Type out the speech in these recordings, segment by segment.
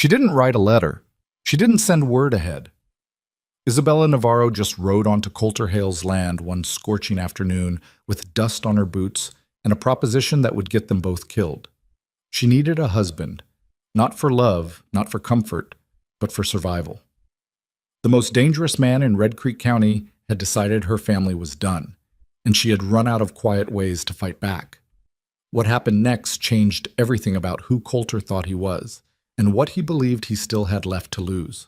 She didn't write a letter. She didn't send word ahead. Isabella Navarro just rode onto Coulter Hale's land one scorching afternoon with dust on her boots and a proposition that would get them both killed. She needed a husband, not for love, not for comfort, but for survival. The most dangerous man in Red Creek County had decided her family was done, and she had run out of quiet ways to fight back. What happened next changed everything about who Coulter thought he was, and what he believed he still had left to lose.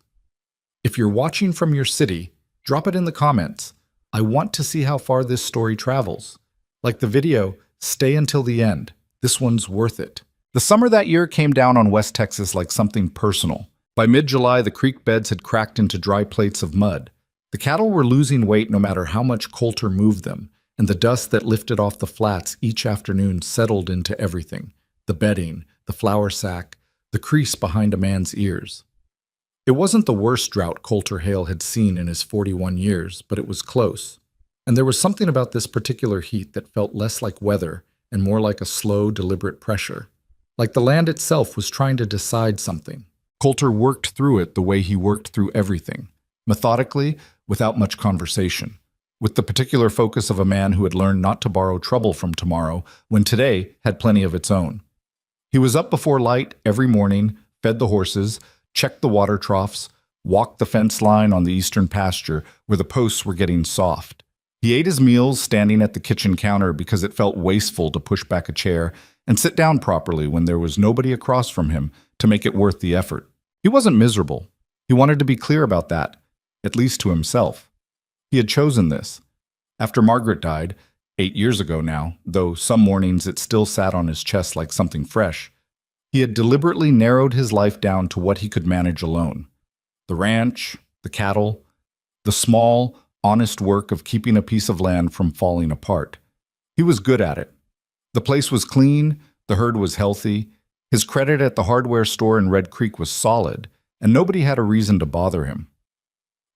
If you're watching from your city, drop it in the comments. I want to see how far this story travels. Like the video, stay until the end. This one's worth it. The summer that year came down on West Texas like something personal. By mid-July, the creek beds had cracked into dry plates of mud. The cattle were losing weight no matter how much Coulter moved them, and the dust that lifted off the flats each afternoon settled into everything: the bedding, the flour sack, the crease behind a man's ears. It wasn't the worst drought Coulter Hale had seen in his 41 years, but it was close. And there was something about this particular heat that felt less like weather and more like a slow, deliberate pressure. Like the land itself was trying to decide something. Coulter worked through it the way he worked through everything, methodically, without much conversation, with the particular focus of a man who had learned not to borrow trouble from tomorrow when today had plenty of its own. He was up before light every morning, fed the horses, checked the water troughs, walked the fence line on the eastern pasture where the posts were getting soft. He ate his meals standing at the kitchen counter because it felt wasteful to push back a chair and sit down properly when there was nobody across from him to make it worth the effort. He wasn't miserable. He wanted to be clear about that, at least to himself. He had chosen this. After Margaret died, 8 years ago now, though some mornings it still sat on his chest like something fresh, he had deliberately narrowed his life down to what he could manage alone. The ranch, the cattle, the small, honest work of keeping a piece of land from falling apart. He was good at it. The place was clean, the herd was healthy, his credit at the hardware store in Red Creek was solid, and nobody had a reason to bother him.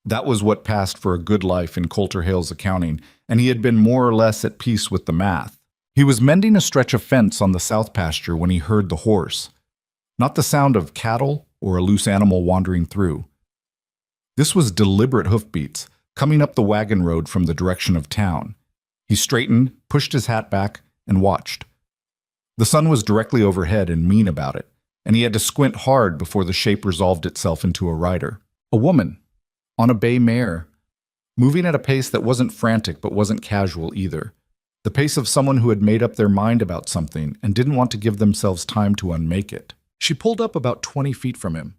That was what passed for a good life in Coulter Hale's accounting, and he had been more or less at peace with the math. He was mending a stretch of fence on the south pasture when he heard the horse. Not the sound of cattle or a loose animal wandering through. This was deliberate hoofbeats, coming up the wagon road from the direction of town. He straightened, pushed his hat back, and watched. The sun was directly overhead and mean about it, and he had to squint hard before the shape resolved itself into a rider. A woman, on a bay mare, moving at a pace that wasn't frantic but wasn't casual either. The pace of someone who had made up their mind about something and didn't want to give themselves time to unmake it. She pulled up about 20 feet from him.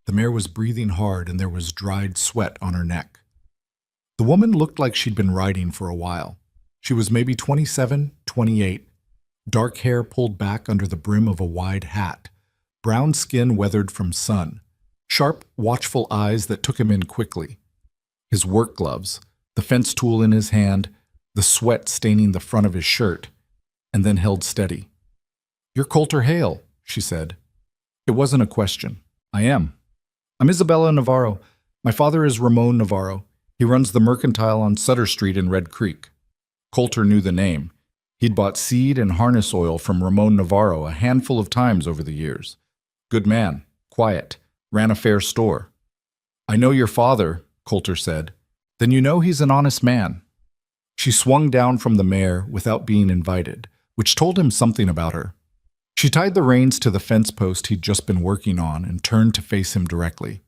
The mare was breathing hard and there was dried sweat on her neck. The woman looked like she'd been riding for a while. She was maybe 27, 28, dark hair pulled back under the brim of a wide hat, brown skin weathered from sun, sharp, watchful eyes that took him in quickly. His work gloves, the fence tool in his hand, the sweat staining the front of his shirt, and then held steady. "You're Coulter Hale," she said. It wasn't a question. "I am. I'm Isabella Navarro. My father is Ramon Navarro. He runs the mercantile on Sutter Street in Red Creek." Coulter knew the name. He'd bought seed and harness oil from Ramon Navarro a handful of times over the years. Good man, quiet, ran a fair store. "I know your father," Coulter said. "Then you know he's an honest man." She swung down from the mare without being invited, which told him something about her. She tied the reins to the fence post he'd just been working on and turned to face him directly.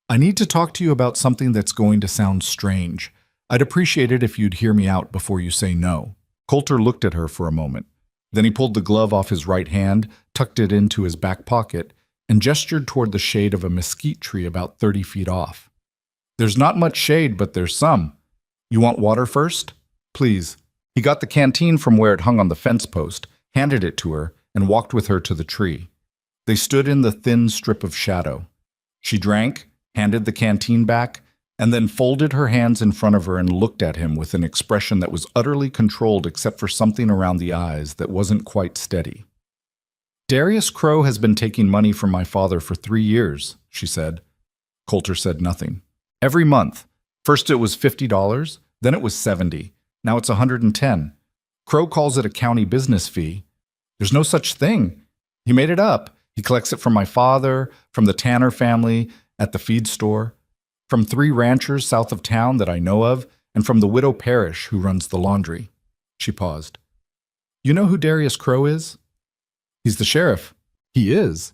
"I need to talk to you about something that's going to sound strange. I'd appreciate it if you'd hear me out before you say no." Coulter looked at her for a moment. Then he pulled the glove off his right hand, tucked it into his back pocket, and gestured toward the shade of a mesquite tree about 30 feet off. "There's not much shade, but there's some. You want water first? Please." He got the canteen from where it hung on the fence post, handed it to her, and walked with her to the tree. They stood in the thin strip of shadow. She drank, handed the canteen back, and then folded her hands in front of her and looked at him with an expression that was utterly controlled except for something around the eyes that wasn't quite steady. "Darius Crow has been taking money from my father for 3 years, she said. Coulter said nothing. "Every month. First it was $50, then it was $70. Now it's $110. Crow calls it a county business fee. There's no such thing. He made it up. He collects it from my father, from the Tanner family at the feed store, from 3 ranchers south of town that I know of, and from the widow Parrish who runs the laundry." She paused. "You know who Darius Crow is?" "He's the sheriff." "He is.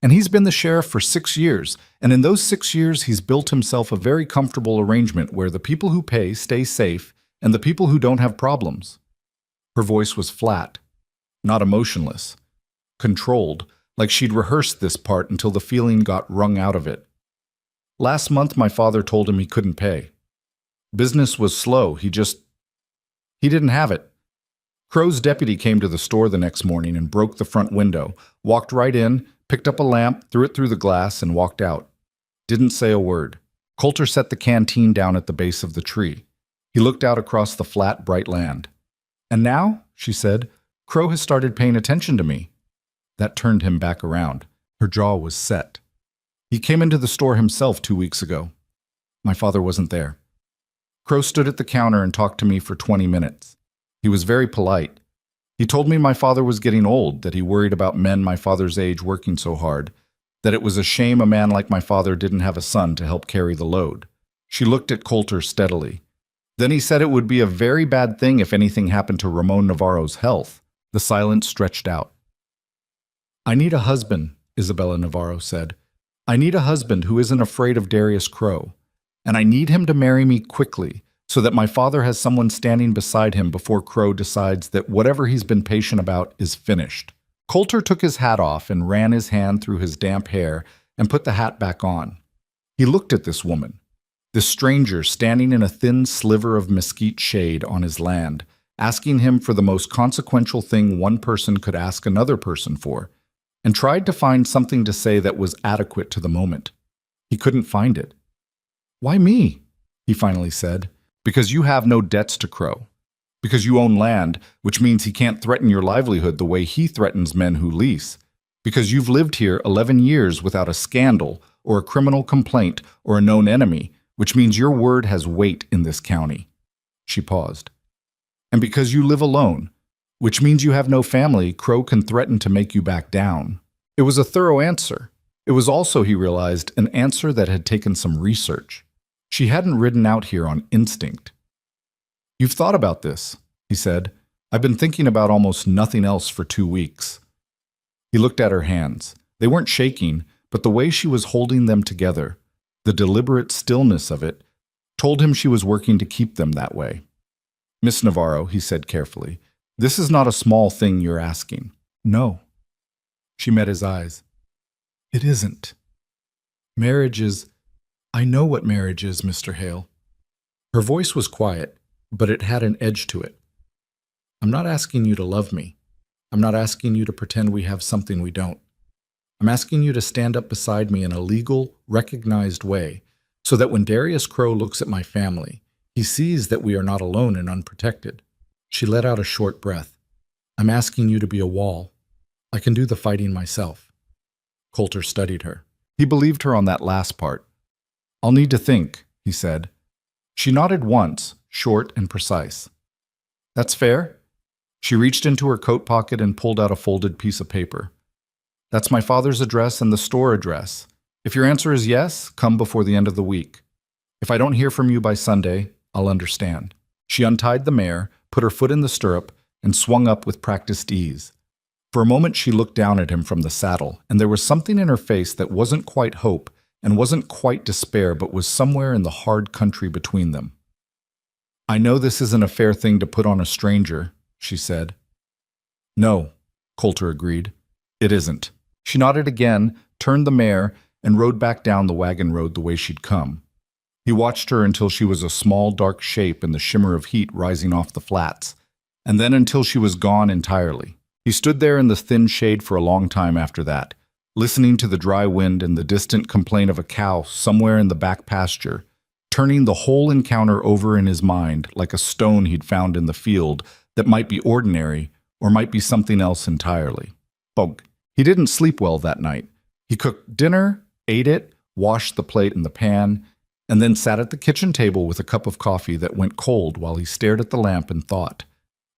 And he's been the sheriff for 6 years, and in those 6 years he's built himself a very comfortable arrangement where the people who pay stay safe and the people who don't have problems." Her voice was flat, not emotionless, controlled, like she'd rehearsed this part until the feeling got wrung out of it. "Last month my father told him he couldn't pay. Business was slow, he didn't have it. Crow's deputy came to the store the next morning and broke the front window, walked right in, picked up a lamp, threw it through the glass, and walked out. Didn't say a word. Coulter set the canteen down at the base of the tree. He looked out across the flat, bright land. "And now," she said, "Crow has started paying attention to me." That turned him back around. Her jaw was set. "He came into the store himself 2 weeks ago. My father wasn't there. Crow stood at the counter and talked to me for 20 minutes. He was very polite. He told me my father was getting old, that he worried about men my father's age working so hard, that it was a shame a man like my father didn't have a son to help carry the load." She looked at Coulter steadily. "Then he said it would be a very bad thing if anything happened to Ramon Navarro's health." The silence stretched out. "I need a husband," Isabella Navarro said. "I need a husband who isn't afraid of Darius Crow. And I need him to marry me quickly, so that my father has someone standing beside him before Crow decides that whatever he's been patient about is finished." Coulter took his hat off and ran his hand through his damp hair and put the hat back on. He looked at this woman, this stranger standing in a thin sliver of mesquite shade on his land, asking him for the most consequential thing one person could ask another person for, and tried to find something to say that was adequate to the moment. He couldn't find it. "Why me?" he finally said. "Because you have no debts to Crow. Because you own land, which means he can't threaten your livelihood the way he threatens men who lease. Because you've lived here 11 years without a scandal or a criminal complaint or a known enemy, which means your word has weight in this county." She paused. "And because you live alone, which means you have no family, Crow can threaten to make you back down." It was a thorough answer. It was also, he realized, an answer that had taken some research. She hadn't ridden out here on instinct. "You've thought about this," he said. "I've been thinking about almost nothing else for 2 weeks." He looked at her hands. They weren't shaking, but the way she was holding them together, the deliberate stillness of it, told him she was working to keep them that way. "Miss Navarro," he said carefully, "this is not a small thing you're asking." "No." She met his eyes. "It isn't. Marriage is... I know what marriage is, Mr. Hale." Her voice was quiet, but it had an edge to it. "I'm not asking you to love me. I'm not asking you to pretend we have something we don't. I'm asking you to stand up beside me in a legal, recognized way, so that when Darius Crow looks at my family, he sees that we are not alone and unprotected." She let out a short breath. "I'm asking you to be a wall. I can do the fighting myself." Coulter studied her. He believed her on that last part. "I'll need to think," he said. She nodded once, short and precise. "That's fair." She reached into her coat pocket and pulled out a folded piece of paper. "That's my father's address and the store address. If your answer is yes, come before the end of the week. If I don't hear from you by Sunday, I'll understand." She untied the mare, put her foot in the stirrup, and swung up with practiced ease. For a moment she looked down at him from the saddle, and there was something in her face that wasn't quite hope and wasn't quite despair, but was somewhere in the hard country between them. "I know this isn't a fair thing to put on a stranger," she said. "No," Coulter agreed. "It isn't." She nodded again, turned the mare, and rode back down the wagon road the way she'd come. He watched her until she was a small, dark shape in the shimmer of heat rising off the flats, and then until she was gone entirely. He stood there in the thin shade for a long time after that, listening to the dry wind and the distant complaint of a cow somewhere in the back pasture, turning the whole encounter over in his mind like a stone he'd found in the field that might be ordinary or might be something else entirely. Bog. He didn't sleep well that night. He cooked dinner, ate it, washed the plate in the pan, and then sat at the kitchen table with a cup of coffee that went cold while he stared at the lamp and thought.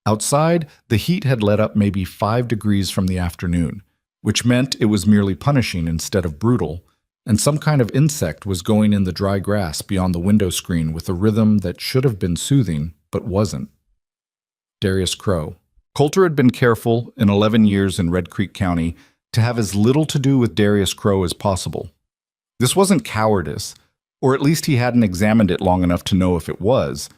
Outside, the heat had let up maybe 5 degrees from the afternoon, which meant it was merely punishing instead of brutal, and some kind of insect was going in the dry grass beyond the window screen with a rhythm that should have been soothing, but wasn't. Darius Crow. Coulter had been careful, in 11 years in Red Creek County, to have as little to do with Darius Crow as possible. This wasn't cowardice, or at least he hadn't examined it long enough to know if it was.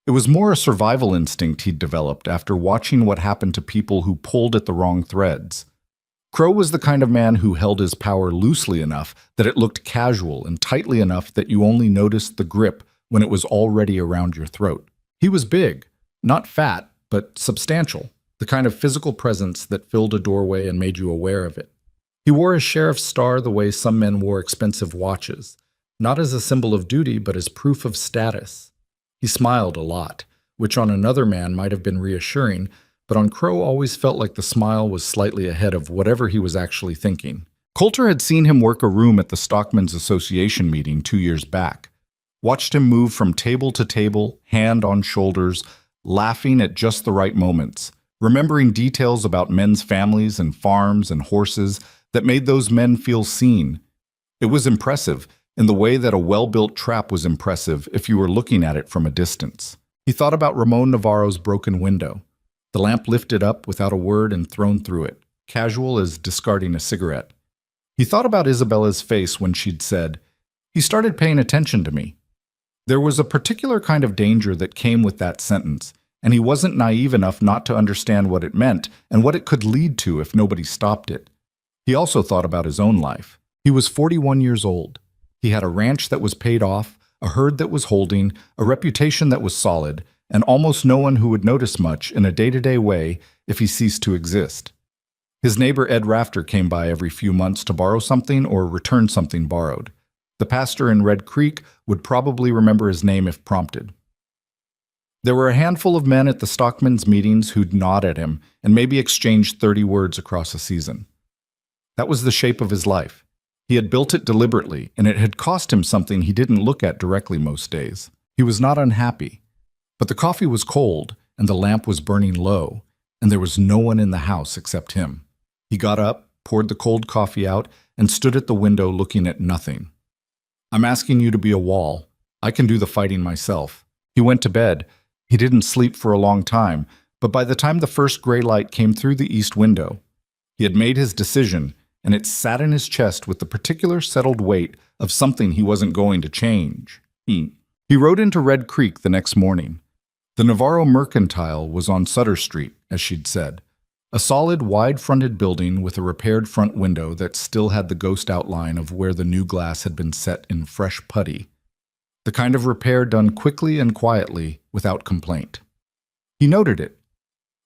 It was more a survival instinct he'd developed after watching what happened to people who pulled at the wrong threads. Crow was the kind of man who held his power loosely enough that it looked casual and tightly enough that you only noticed the grip when it was already around your throat. He was big, not fat, but substantial, the kind of physical presence that filled a doorway and made you aware of it. He wore a sheriff's star the way some men wore expensive watches, not as a symbol of duty, but as proof of status. He smiled a lot, which on another man might have been reassuring, but on Crow always felt like the smile was slightly ahead of whatever he was actually thinking. Coulter had seen him work a room at the Stockmen's Association meeting 2 years back, watched him move from table to table, hand on shoulders, laughing at just the right moments, remembering details about men's families and farms and horses that made those men feel seen. It was impressive, in the way that a well-built trap was impressive if you were looking at it from a distance. He thought about Ramon Navarro's broken window, the lamp lifted up without a word and thrown through it, casual as discarding a cigarette. He thought about Isabella's face when she'd said, "He started paying attention to me." There was a particular kind of danger that came with that sentence, and he wasn't naive enough not to understand what it meant and what it could lead to if nobody stopped it. He also thought about his own life. He was 41 years old. He had a ranch that was paid off, a herd that was holding, a reputation that was solid, and almost no one who would notice much in a day-to-day way if he ceased to exist. His neighbor Ed Rafter came by every few months to borrow something or return something borrowed. The pastor in Red Creek would probably remember his name if prompted. There were a handful of men at the stockmen's meetings who'd nod at him and maybe exchanged 30 words across a season. That was the shape of his life. He had built it deliberately, and it had cost him something he didn't look at directly most days. He was not unhappy. But the coffee was cold, and the lamp was burning low, and there was no one in the house except him. He got up, poured the cold coffee out, and stood at the window looking at nothing. "I'm asking you to be a wall. I can do the fighting myself." He went to bed. He didn't sleep for a long time, but by the time the first gray light came through the east window, he had made his decision, and it sat in his chest with the particular settled weight of something he wasn't going to change. He rode into Red Creek the next morning. The Navarro Mercantile was on Sutter Street, as she'd said, a solid, wide-fronted building with a repaired front window that still had the ghost outline of where the new glass had been set in fresh putty, the kind of repair done quickly and quietly without complaint. He noted it.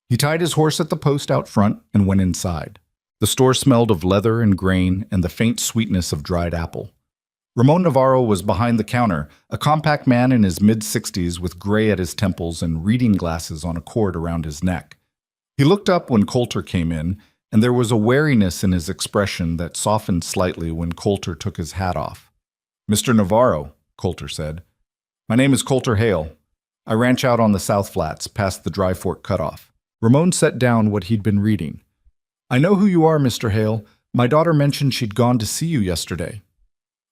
He tied his horse at the post out front and went inside. The store smelled of leather and grain and the faint sweetness of dried apple. Ramon Navarro was behind the counter, a compact man in his mid-60s with gray at his temples and reading glasses on a cord around his neck. He looked up when Coulter came in, and there was a wariness in his expression that softened slightly when Coulter took his hat off. "Mr. Navarro," Coulter said. "My name is Coulter Hale. I ranch out on the South Flats, past the Dry Fork cutoff." Ramon set down what he'd been reading. "I know who you are, Mr. Hale. My daughter mentioned she'd gone to see you yesterday."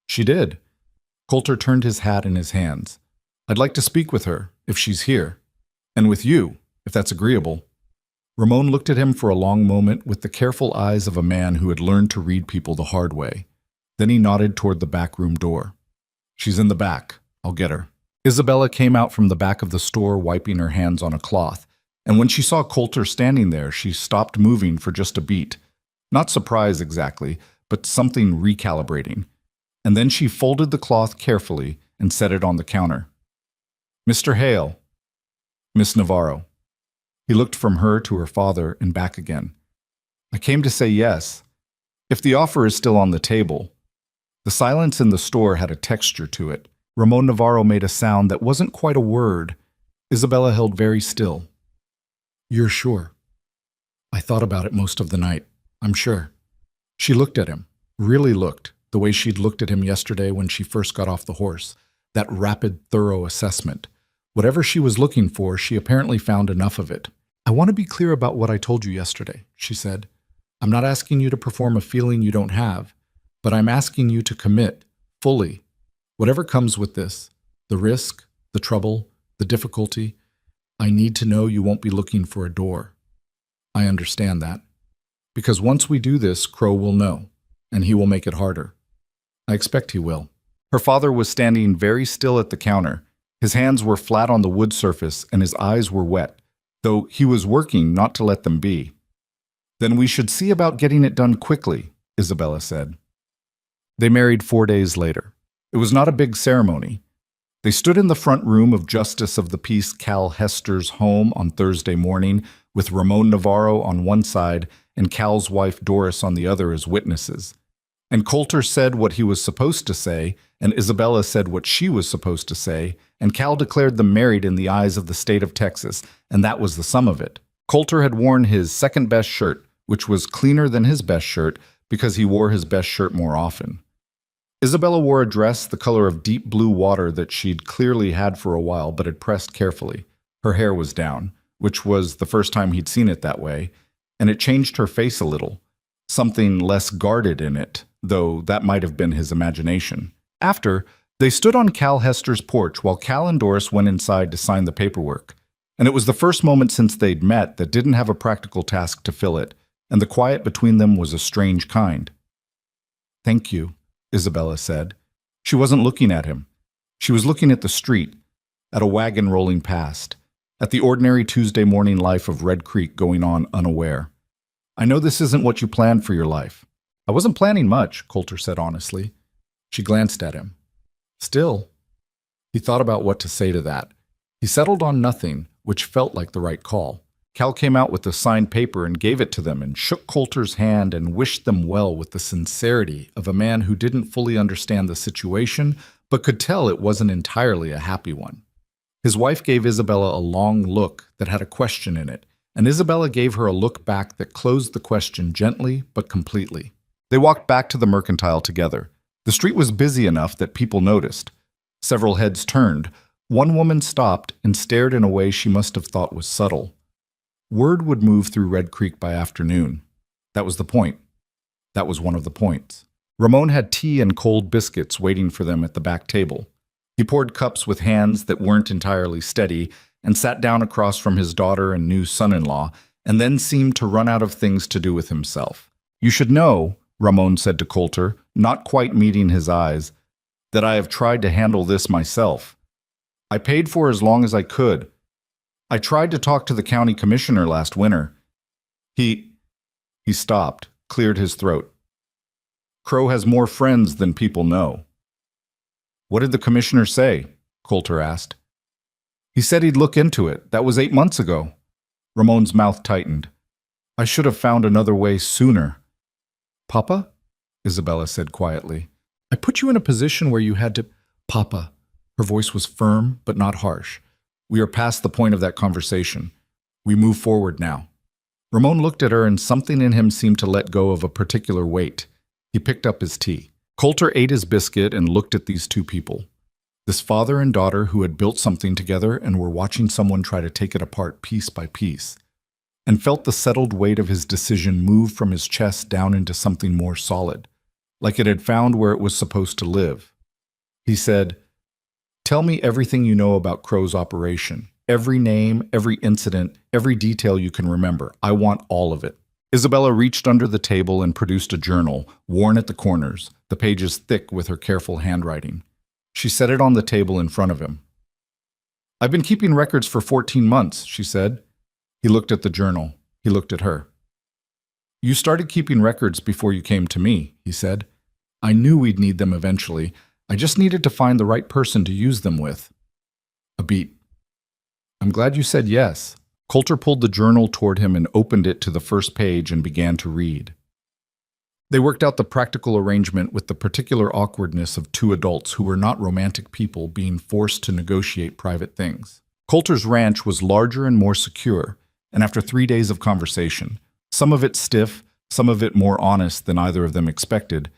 "She did." Coulter turned his hat in his hands. "I'd like to speak with her, if she's here. And with you, if that's agreeable." Ramon looked at him for a long moment with the careful eyes of a man who had learned to read people the hard way. Then he nodded toward the back room door. "She's in the back. I'll get her." Isabella came out from the back of the store wiping her hands on a cloth, and when she saw Coulter standing there, she stopped moving for just a beat. Not surprise exactly, but something recalibrating. And then she folded the cloth carefully and set it on the counter. "Mr. Hale." "Miss Navarro." He looked from her to her father and back again. "I came to say yes, if the offer is still on the table." The silence in the store had a texture to it. Ramon Navarro made a sound that wasn't quite a word. Isabella held very still. "You're sure?" "I thought about it most of the night. I'm sure." She looked at him, really looked, the way she'd looked at him yesterday when she first got off the horse, that rapid, thorough assessment. Whatever she was looking for, she apparently found enough of it. "I want to be clear about what I told you yesterday," she said. I'm not asking you to perform a feeling you don't have, but I'm asking you to commit, fully. Whatever comes with this, the risk, the trouble, the difficulty, I need to know you won't be looking for a door. I understand that. Because once we do this, Crow will know, and he will make it harder. I expect he will. Her father was standing very still at the counter. His hands were flat on the wood surface, and his eyes were wet, though he was working not to let them be. Then we should see about getting it done quickly, Isabella said. They married 4 days later. It was not a big ceremony. They stood in the front room of Justice of the Peace Cal Hester's home on Thursday morning, with Ramon Navarro on one side and Cal's wife Doris on the other as witnesses. And Coulter said what he was supposed to say, and Isabella said what she was supposed to say, and Cal declared them married in the eyes of the state of Texas, and that was the sum of it. Coulter had worn his second-best shirt, which was cleaner than his best shirt because he wore his best shirt more often. Isabella wore a dress the color of deep blue water that she'd clearly had for a while but had pressed carefully. Her hair was down, which was the first time he'd seen it that way, and it changed her face a little, something less guarded in it, though that might have been his imagination. After, they stood on Cal Hester's porch while Cal and Doris went inside to sign the paperwork, and it was the first moment since they'd met that didn't have a practical task to fill it, and the quiet between them was a strange kind. "Thank you," Isabella said. She wasn't looking at him. She was looking at the street, at a wagon rolling past, at the ordinary Tuesday morning life of Red Creek going on unaware. "I know this isn't what you planned for your life." "I wasn't planning much," Coulter said honestly. She glanced at him. Still, he thought about what to say to that. He settled on nothing, which felt like the right call. Cal came out with the signed paper and gave it to them and shook Coulter's hand and wished them well with the sincerity of a man who didn't fully understand the situation but could tell it wasn't entirely a happy one. His wife gave Isabella a long look that had a question in it, and Isabella gave her a look back that closed the question gently but completely. They walked back to the Mercantile together. The street was busy enough that people noticed. Several heads turned. One woman stopped and stared in a way she must have thought was subtle. Word would move through Red Creek by afternoon. That was the point. That was one of the points. Ramon had tea and cold biscuits waiting for them at the back table. He poured cups with hands that weren't entirely steady and sat down across from his daughter and new son-in-law, and then seemed to run out of things to do with himself. "You should know," Ramon said to Coulter, not quite meeting his eyes, "that I have tried to handle this myself. I paid for as long as I could. I tried to talk to the county commissioner last winter. He stopped, cleared his throat. "Crow has more friends than people know." "What did the commissioner say?" Coulter asked. "He said he'd look into it. That was 8 months ago." Ramon's mouth tightened. "I should have found another way sooner." "Papa?" Isabella said quietly. "I put you in a position where you had to—" "Papa." Her voice was firm, but not harsh. "We are past the point of that conversation. We move forward now." Ramon looked at her, and something in him seemed to let go of a particular weight. He picked up his tea. Coulter ate his biscuit and looked at these two people. This father and daughter who had built something together and were watching someone try to take it apart piece by piece, and felt the settled weight of his decision move from his chest down into something more solid, like it had found where it was supposed to live. He said, "Tell me everything you know about Crow's operation. Every name, every incident, every detail you can remember. I want all of it." Isabella reached under the table and produced a journal, worn at the corners, the pages thick with her careful handwriting. She set it on the table in front of him. "I've been keeping records for 14 months, she said. He looked at the journal. He looked at her. "You started keeping records before you came to me," he said. "I knew we'd need them eventually. I just needed to find the right person to use them with." A beat. "I'm glad you said yes." Coulter pulled the journal toward him and opened it to the first page and began to read. They worked out the practical arrangement with the particular awkwardness of two adults who were not romantic people being forced to negotiate private things. Coulter's ranch was larger and more secure, and after 3 days of conversation, some of it stiff, some of it more honest than either of them expected,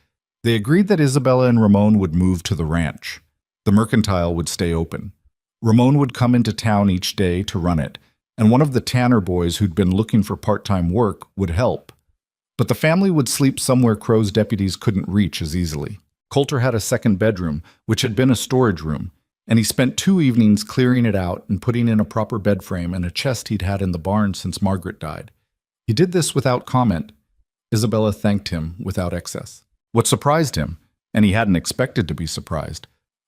they agreed that Isabella and Ramon would move to the ranch. The Mercantile would stay open. Ramon would come into town each day to run it, and one of the Tanner boys who'd been looking for part-time work would help. But the family would sleep somewhere Crow's deputies couldn't reach as easily. Coulter had a second bedroom, which had been a storage room, and he spent 2 evenings clearing it out and putting in a proper bed frame and a chest he'd had in the barn since Margaret died. He did this without comment. Isabella thanked him without excess. What surprised him, and he hadn't expected to be surprised,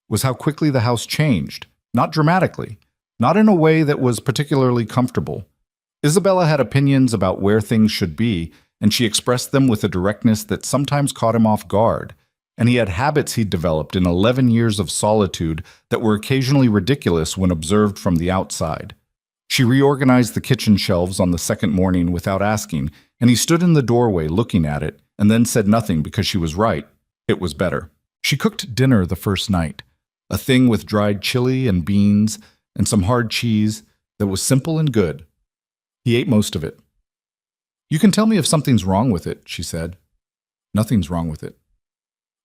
was how quickly the house changed. Not dramatically, not in a way that was particularly comfortable. Isabella had opinions about where things should be, and she expressed them with a directness that sometimes caught him off guard. And he had habits he'd developed in 11 years of solitude that were occasionally ridiculous when observed from the outside. She reorganized the kitchen shelves on the second morning without asking, and he stood in the doorway looking at it, and then said nothing because she was right. It was better. She cooked dinner the first night, a thing with dried chili and beans and some hard cheese that was simple and good. He ate most of it. "You can tell me if something's wrong with it," she said. "Nothing's wrong with it.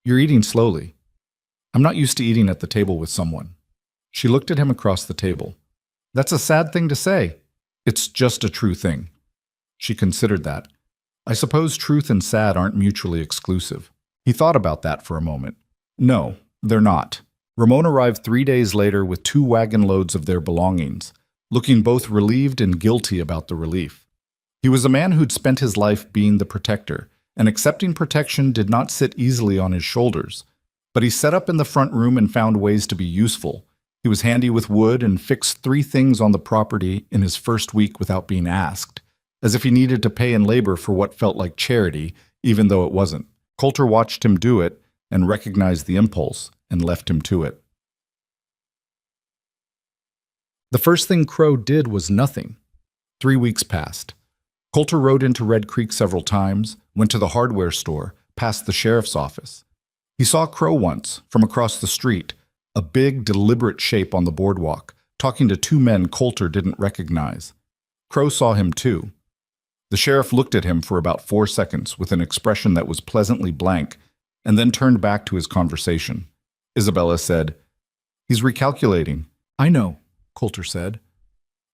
You're eating slowly. I'm not used to eating at the table with someone." She looked at him across the table. "That's a sad thing to say." "It's just a true thing." She considered that. "I suppose truth and sad aren't mutually exclusive." He thought about that for a moment. "No, they're not." Ramon arrived 3 days later with 2 wagon loads of their belongings, looking both relieved and guilty about the relief. He was a man who'd spent his life being the protector, and accepting protection did not sit easily on his shoulders. But he set up in the front room and found ways to be useful. He was handy with wood and fixed 3 things on the property in his first week without being asked, as if he needed to pay in labor for what felt like charity, even though it wasn't. Coulter watched him do it and recognized the impulse and left him to it. The first thing Crow did was nothing. 3 weeks passed. Coulter rode into Red Creek several times, went to the hardware store, past the sheriff's office. He saw Crow once, from across the street, a big, deliberate shape on the boardwalk, talking to 2 men Coulter didn't recognize. Crow saw him too. The sheriff looked at him for about 4 seconds with an expression that was pleasantly blank, and then turned back to his conversation. Isabella said, "He's recalculating." "I know," Coulter said.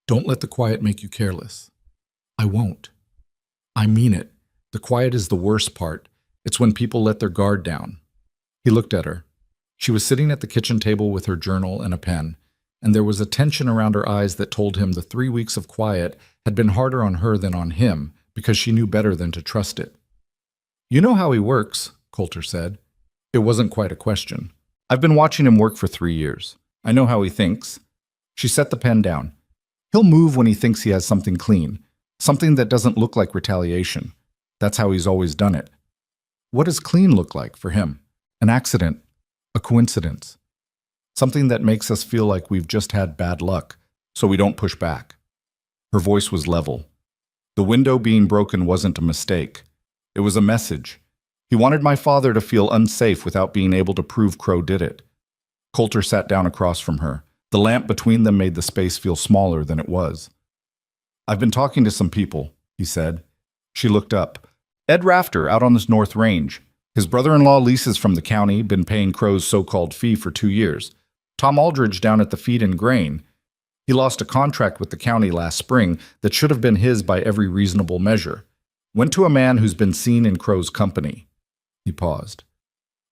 "Don't let the quiet make you careless." "I won't. I mean it. The quiet is the worst part. It's when people let their guard down." He looked at her. She was sitting at the kitchen table with her journal and a pen, and there was a tension around her eyes that told him the 3 weeks of quiet had been harder on her than on him because she knew better than to trust it. "You know how he works," Coulter said. It wasn't quite a question. "I've been watching him work for 3 years. I know how he thinks." She set the pen down. "He'll move when he thinks he has something clean, something that doesn't look like retaliation. That's how he's always done it." What does clean look like for him? An accident, a coincidence, something that makes us feel like we've just had bad luck, so we don't push back. Her voice was level. The window being broken wasn't a mistake. It was a message. He wanted my father to feel unsafe without being able to prove Crow did it. Coulter sat down across from her. The lamp between them made the space feel smaller than it was. "I've been talking to some people," he said. She looked up. "Ed Rafter, out on this North Range. His brother-in-law leases from the county, been paying Crow's so-called fee for 2 years. Tom Aldridge down at the Feed and Grain. He lost a contract with the county last spring that should have been his by every reasonable measure. Went to a man who's been seen in Crow's company." He paused.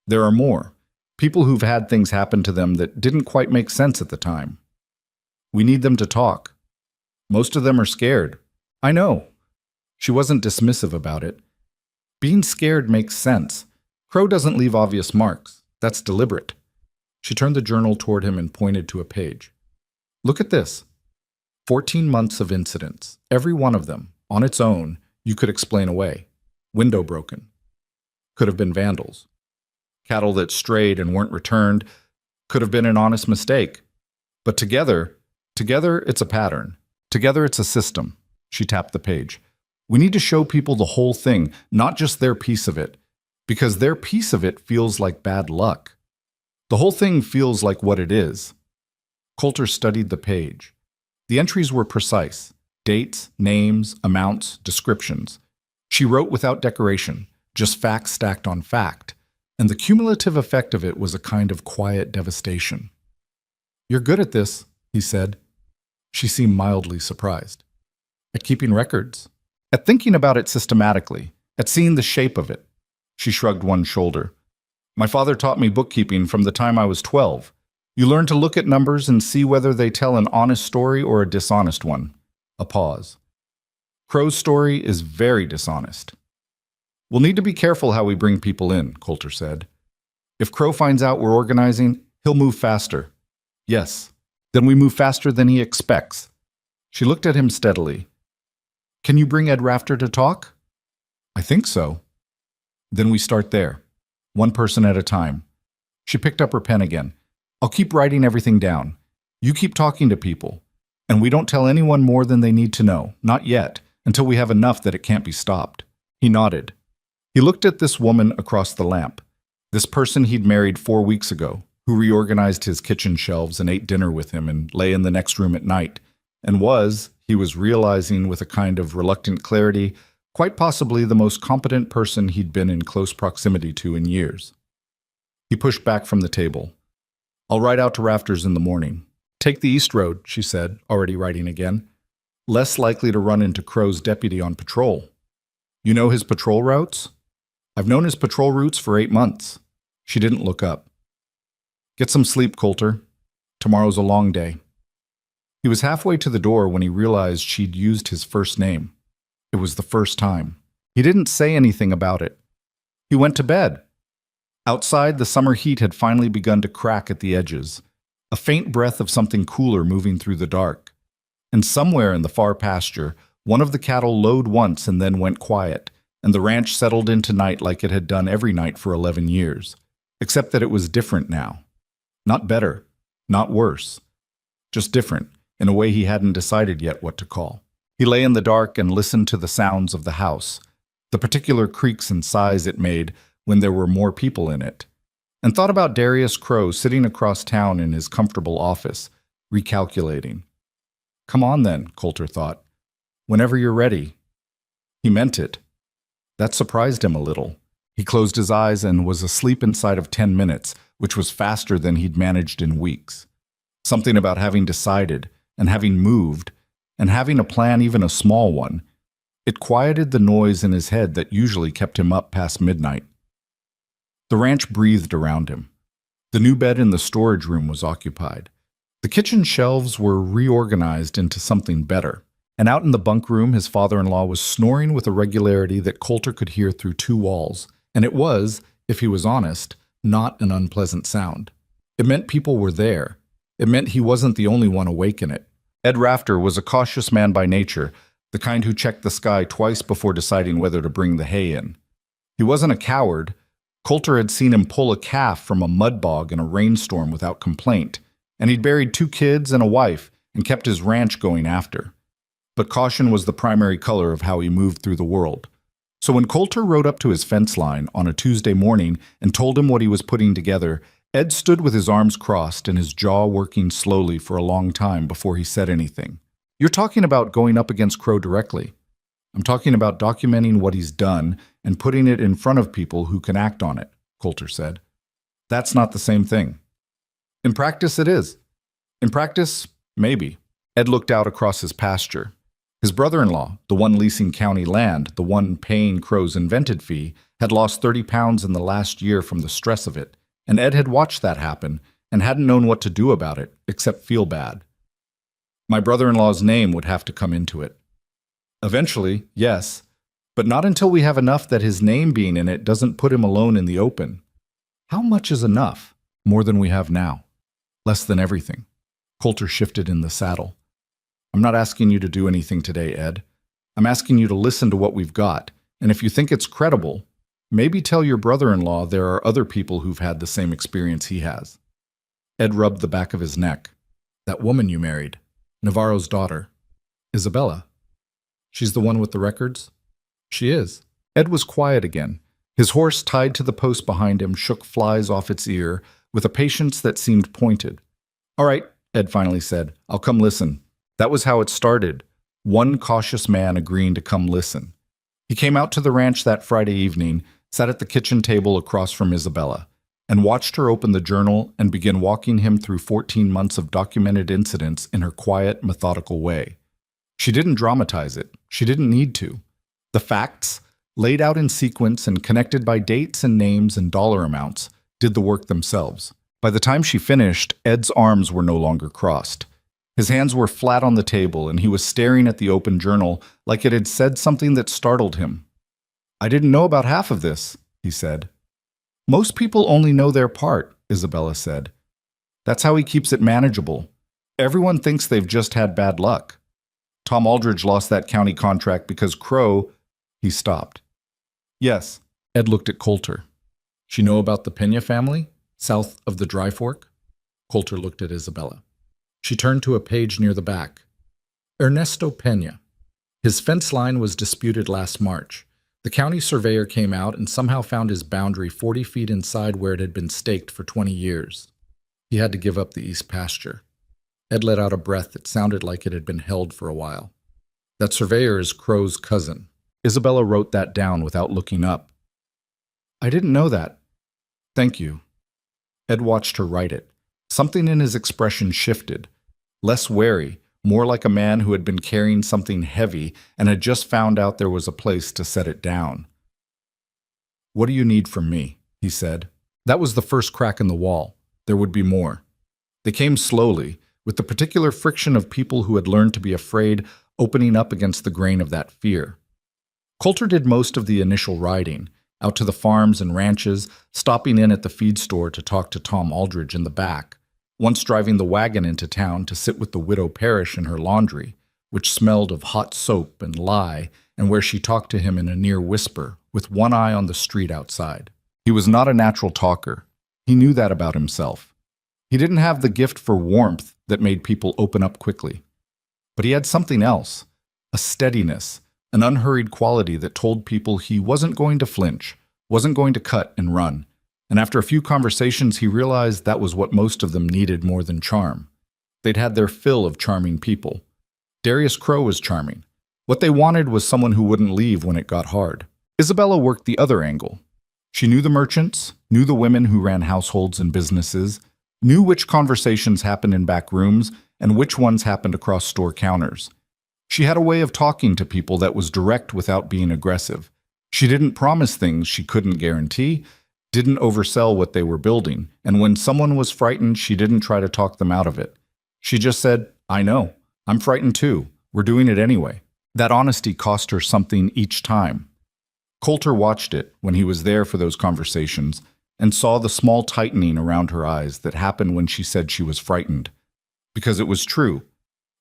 "There are more. People who've had things happen to them that didn't quite make sense at the time. We need them to talk. Most of them are scared." "I know." She wasn't dismissive about it. "Being scared makes sense. Crow doesn't leave obvious marks. That's deliberate." She turned the journal toward him and pointed to a page. "Look at this. 14 months of incidents. Every one of them, on its own, you could explain away. Window broken. Could have been vandals. Cattle that strayed and weren't returned. Could have been an honest mistake. But together, it's a pattern. Together it's a system." She tapped the page. "We need to show people the whole thing, not just their piece of it. Because their piece of it feels like bad luck. The whole thing feels like what it is." Coulter studied the page. The entries were precise. Dates, names, amounts, descriptions. She wrote without decoration, just fact stacked on fact. And the cumulative effect of it was a kind of quiet devastation. "You're good at this," he said. She seemed mildly surprised. "At keeping records. At thinking about it systematically. At seeing the shape of it. She shrugged one shoulder. My father taught me bookkeeping from the time I was 12. You learn to look at numbers and see whether they tell an honest story or a dishonest one. A pause. Crow's story is very dishonest. We'll need to be careful how we bring people in, Coulter said. If Crow finds out we're organizing, he'll move faster. Yes, then we move faster than he expects. She looked at him steadily. Can you bring Ed Rafter to talk? I think so. Then we start there, one person at a time. She picked up her pen again. I'll keep writing everything down. You keep talking to people. And we don't tell anyone more than they need to know, not yet, until we have enough that it can't be stopped. He nodded. He looked at this woman across the lamp, this person he'd married 4 weeks ago, who reorganized his kitchen shelves and ate dinner with him and lay in the next room at night, and he was realizing with a kind of reluctant clarity, quite possibly the most competent person he'd been in close proximity to in years. He pushed back from the table. I'll ride out to Rafters in the morning. Take the East Road, she said, already writing again. Less likely to run into Crow's deputy on patrol. You know his patrol routes? I've known his patrol routes for 8 months. She didn't look up. Get some sleep, Coulter. Tomorrow's a long day. He was halfway to the door when he realized she'd used his first name. It was the first time. He didn't say anything about it. He went to bed. Outside, the summer heat had finally begun to crack at the edges, a faint breath of something cooler moving through the dark. And somewhere in the far pasture, one of the cattle lowed once and then went quiet, and the ranch settled into night like it had done every night for 11 years, except that it was different now. Not better, not worse, just different, in a way he hadn't decided yet what to call. He lay in the dark and listened to the sounds of the house, the particular creaks and sighs it made when there were more people in it, and thought about Darius Crow sitting across town in his comfortable office, recalculating. Come on then, Coulter thought. Whenever you're ready. He meant it. That surprised him a little. He closed his eyes and was asleep inside of 10 minutes, which was faster than he'd managed in weeks. Something about having decided, and having moved, and having a plan, even a small one. It quieted the noise in his head that usually kept him up past midnight. The ranch breathed around him. The new bed in the storage room was occupied. The kitchen shelves were reorganized into something better, and out in the bunk room his father-in-law was snoring with a regularity that Coulter could hear through 2 walls, and it was, if he was honest, not an unpleasant sound. It meant people were there. It meant he wasn't the only one awake in it. Ed Rafter was a cautious man by nature, the kind who checked the sky twice before deciding whether to bring the hay in. He wasn't a coward. Coulter had seen him pull a calf from a mud bog in a rainstorm without complaint, and he'd buried 2 kids and a wife and kept his ranch going after. But caution was the primary color of how he moved through the world. So when Coulter rode up to his fence line on a Tuesday morning and told him what he was putting together, Ed stood with his arms crossed and his jaw working slowly for a long time before he said anything. You're talking about going up against Crow directly. I'm talking about documenting what he's done and putting it in front of people who can act on it, Coulter said. That's not the same thing. In practice, it is. In practice, maybe. Ed looked out across his pasture. His brother-in-law, the one leasing county land, the one paying Crow's invented fee, had lost 30 pounds in the last year from the stress of it, and Ed had watched that happen and hadn't known what to do about it, except feel bad. My brother-in-law's name would have to come into it. Eventually, yes, but not until we have enough that his name being in it doesn't put him alone in the open. How much is enough? More than we have now. Less than everything. Coulter shifted in the saddle. I'm not asking you to do anything today, Ed. I'm asking you to listen to what we've got, and if you think it's credible, maybe tell your brother-in-law there are other people who've had the same experience he has. Ed rubbed the back of his neck. That woman you married, Navarro's daughter, Isabella. She's the one with the records? She is. Ed was quiet again. His horse, tied to the post behind him, shook flies off its ear with a patience that seemed pointed. All right, Ed finally said. I'll come listen. That was how it started. One cautious man agreeing to come listen. He came out to the ranch that Friday evening, sat at the kitchen table across from Isabella, and watched her open the journal and begin walking him through 14 months of documented incidents in her quiet, methodical way. She didn't dramatize it. She didn't need to. The facts, laid out in sequence and connected by dates and names and dollar amounts, did the work themselves. By the time she finished, Ed's arms were no longer crossed. His hands were flat on the table, and he was staring at the open journal like it had said something that startled him. "I didn't know about half of this," he said. "Most people only know their part," Isabella said. "That's how he keeps it manageable. Everyone thinks they've just had bad luck. Tom Aldridge lost that county contract because Crow—" He stopped. "Yes." Ed looked at Coulter. "She know about the Pena family, south of the Dry Fork?" Coulter looked at Isabella. She turned to a page near the back. "Ernesto Pena. His fence line was disputed last March. The county surveyor came out and somehow found his boundary 40 feet inside where it had been staked for 20 years. He had to give up the east pasture." Ed let out a breath that sounded like it had been held for a while. "That surveyor is Crow's cousin." Isabella wrote that down without looking up. "I didn't know that." "Thank you." Ed watched her write it. Something in his expression shifted. Less wary, more like a man who had been carrying something heavy and had just found out there was a place to set it down. "What do you need from me?" he said. That was the first crack in the wall. There would be more. They came slowly, with the particular friction of people who had learned to be afraid opening up against the grain of that fear. Coulter did most of the initial riding, out to the farms and ranches, stopping in at the feed store to talk to Tom Aldridge in the back, once driving the wagon into town to sit with the widow Parrish in her laundry, which smelled of hot soap and lye, and where she talked to him in a near whisper, with one eye on the street outside. He was not a natural talker. He knew that about himself. He didn't have the gift for warmth that made people open up quickly. But he had something else, a steadiness, an unhurried quality that told people he wasn't going to flinch, wasn't going to cut and run. And after a few conversations, he realized that was what most of them needed more than charm. They'd had their fill of charming people. Darius Crow was charming. What they wanted was someone who wouldn't leave when it got hard. Isabella worked the other angle. She knew the merchants, knew the women who ran households and businesses, knew which conversations happened in back rooms and which ones happened across store counters. She had a way of talking to people that was direct without being aggressive. She didn't promise things she couldn't guarantee, didn't oversell what they were building, and when someone was frightened, she didn't try to talk them out of it. She just said, "I know. I'm frightened too. We're doing it anyway." That honesty cost her something each time. Coulter watched it when he was there for those conversations and saw the small tightening around her eyes that happened when she said she was frightened. Because it was true.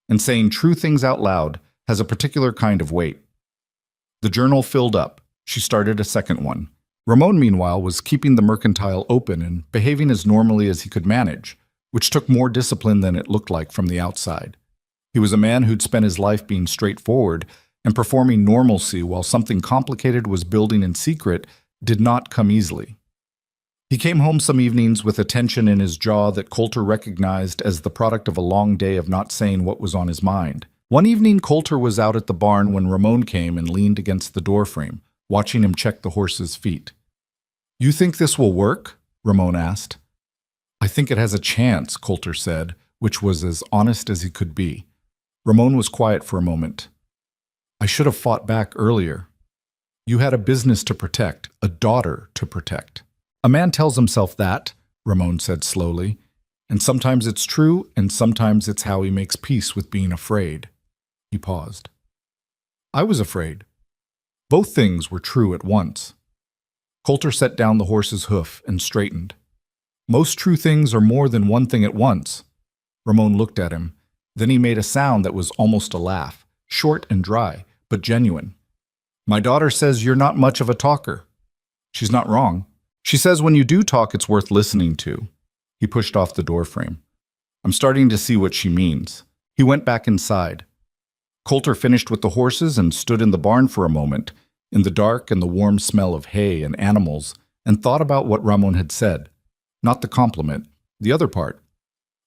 And saying true things out loud has a particular kind of weight. The journal filled up. She started a second one. Ramon, meanwhile, was keeping the mercantile open and behaving as normally as he could manage, which took more discipline than it looked like from the outside. He was a man who'd spent his life being straightforward and performing normalcy while something complicated was building in secret did not come easily. He came home some evenings with a tension in his jaw that Coulter recognized as the product of a long day of not saying what was on his mind. One evening, Coulter was out at the barn when Ramon came and leaned against the doorframe, watching him check the horse's feet. "You think this will work?" Ramon asked. "I think it has a chance," Coulter said, which was as honest as he could be. Ramon was quiet for a moment. "I should have fought back earlier. You had a business to protect, a daughter to protect." "A man tells himself that," Ramon said slowly, "and sometimes it's true, and sometimes it's how he makes peace with being afraid." He paused. "I was afraid." Both things were true at once. Coulter set down the horse's hoof and straightened. "Most true things are more than one thing at once." Ramon looked at him. Then he made a sound that was almost a laugh, short and dry, but genuine. "My daughter says you're not much of a talker." "She's not wrong. She says when you do talk, it's worth listening to." He pushed off the doorframe. "I'm starting to see what she means." He went back inside. Coulter finished with the horses and stood in the barn for a moment, in the dark and the warm smell of hay and animals, and thought about what Ramon had said. Not the compliment, the other part.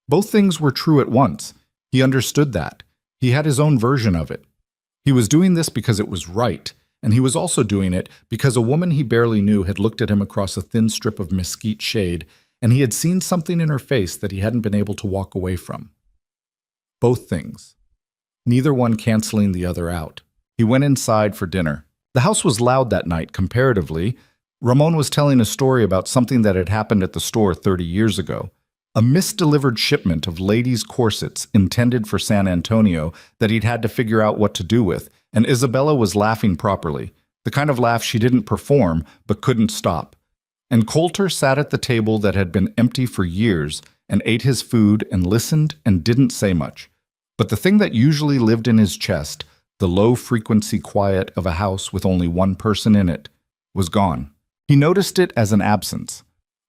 Both things were true at once. He understood that. He had his own version of it. He was doing this because it was right, and he was also doing it because a woman he barely knew had looked at him across a thin strip of mesquite shade, and he had seen something in her face that he hadn't been able to walk away from. Both things. Neither one canceling the other out. He went inside for dinner. The house was loud that night, comparatively. Ramon was telling a story about something that had happened at the store 30 years ago. A misdelivered shipment of ladies' corsets intended for San Antonio that he'd had to figure out what to do with, and Isabella was laughing properly, the kind of laugh she didn't perform but couldn't stop. And Coulter sat at the table that had been empty for years and ate his food and listened and didn't say much. But the thing that usually lived in his chest, the low-frequency quiet of a house with only one person in it, was gone. He noticed it as an absence.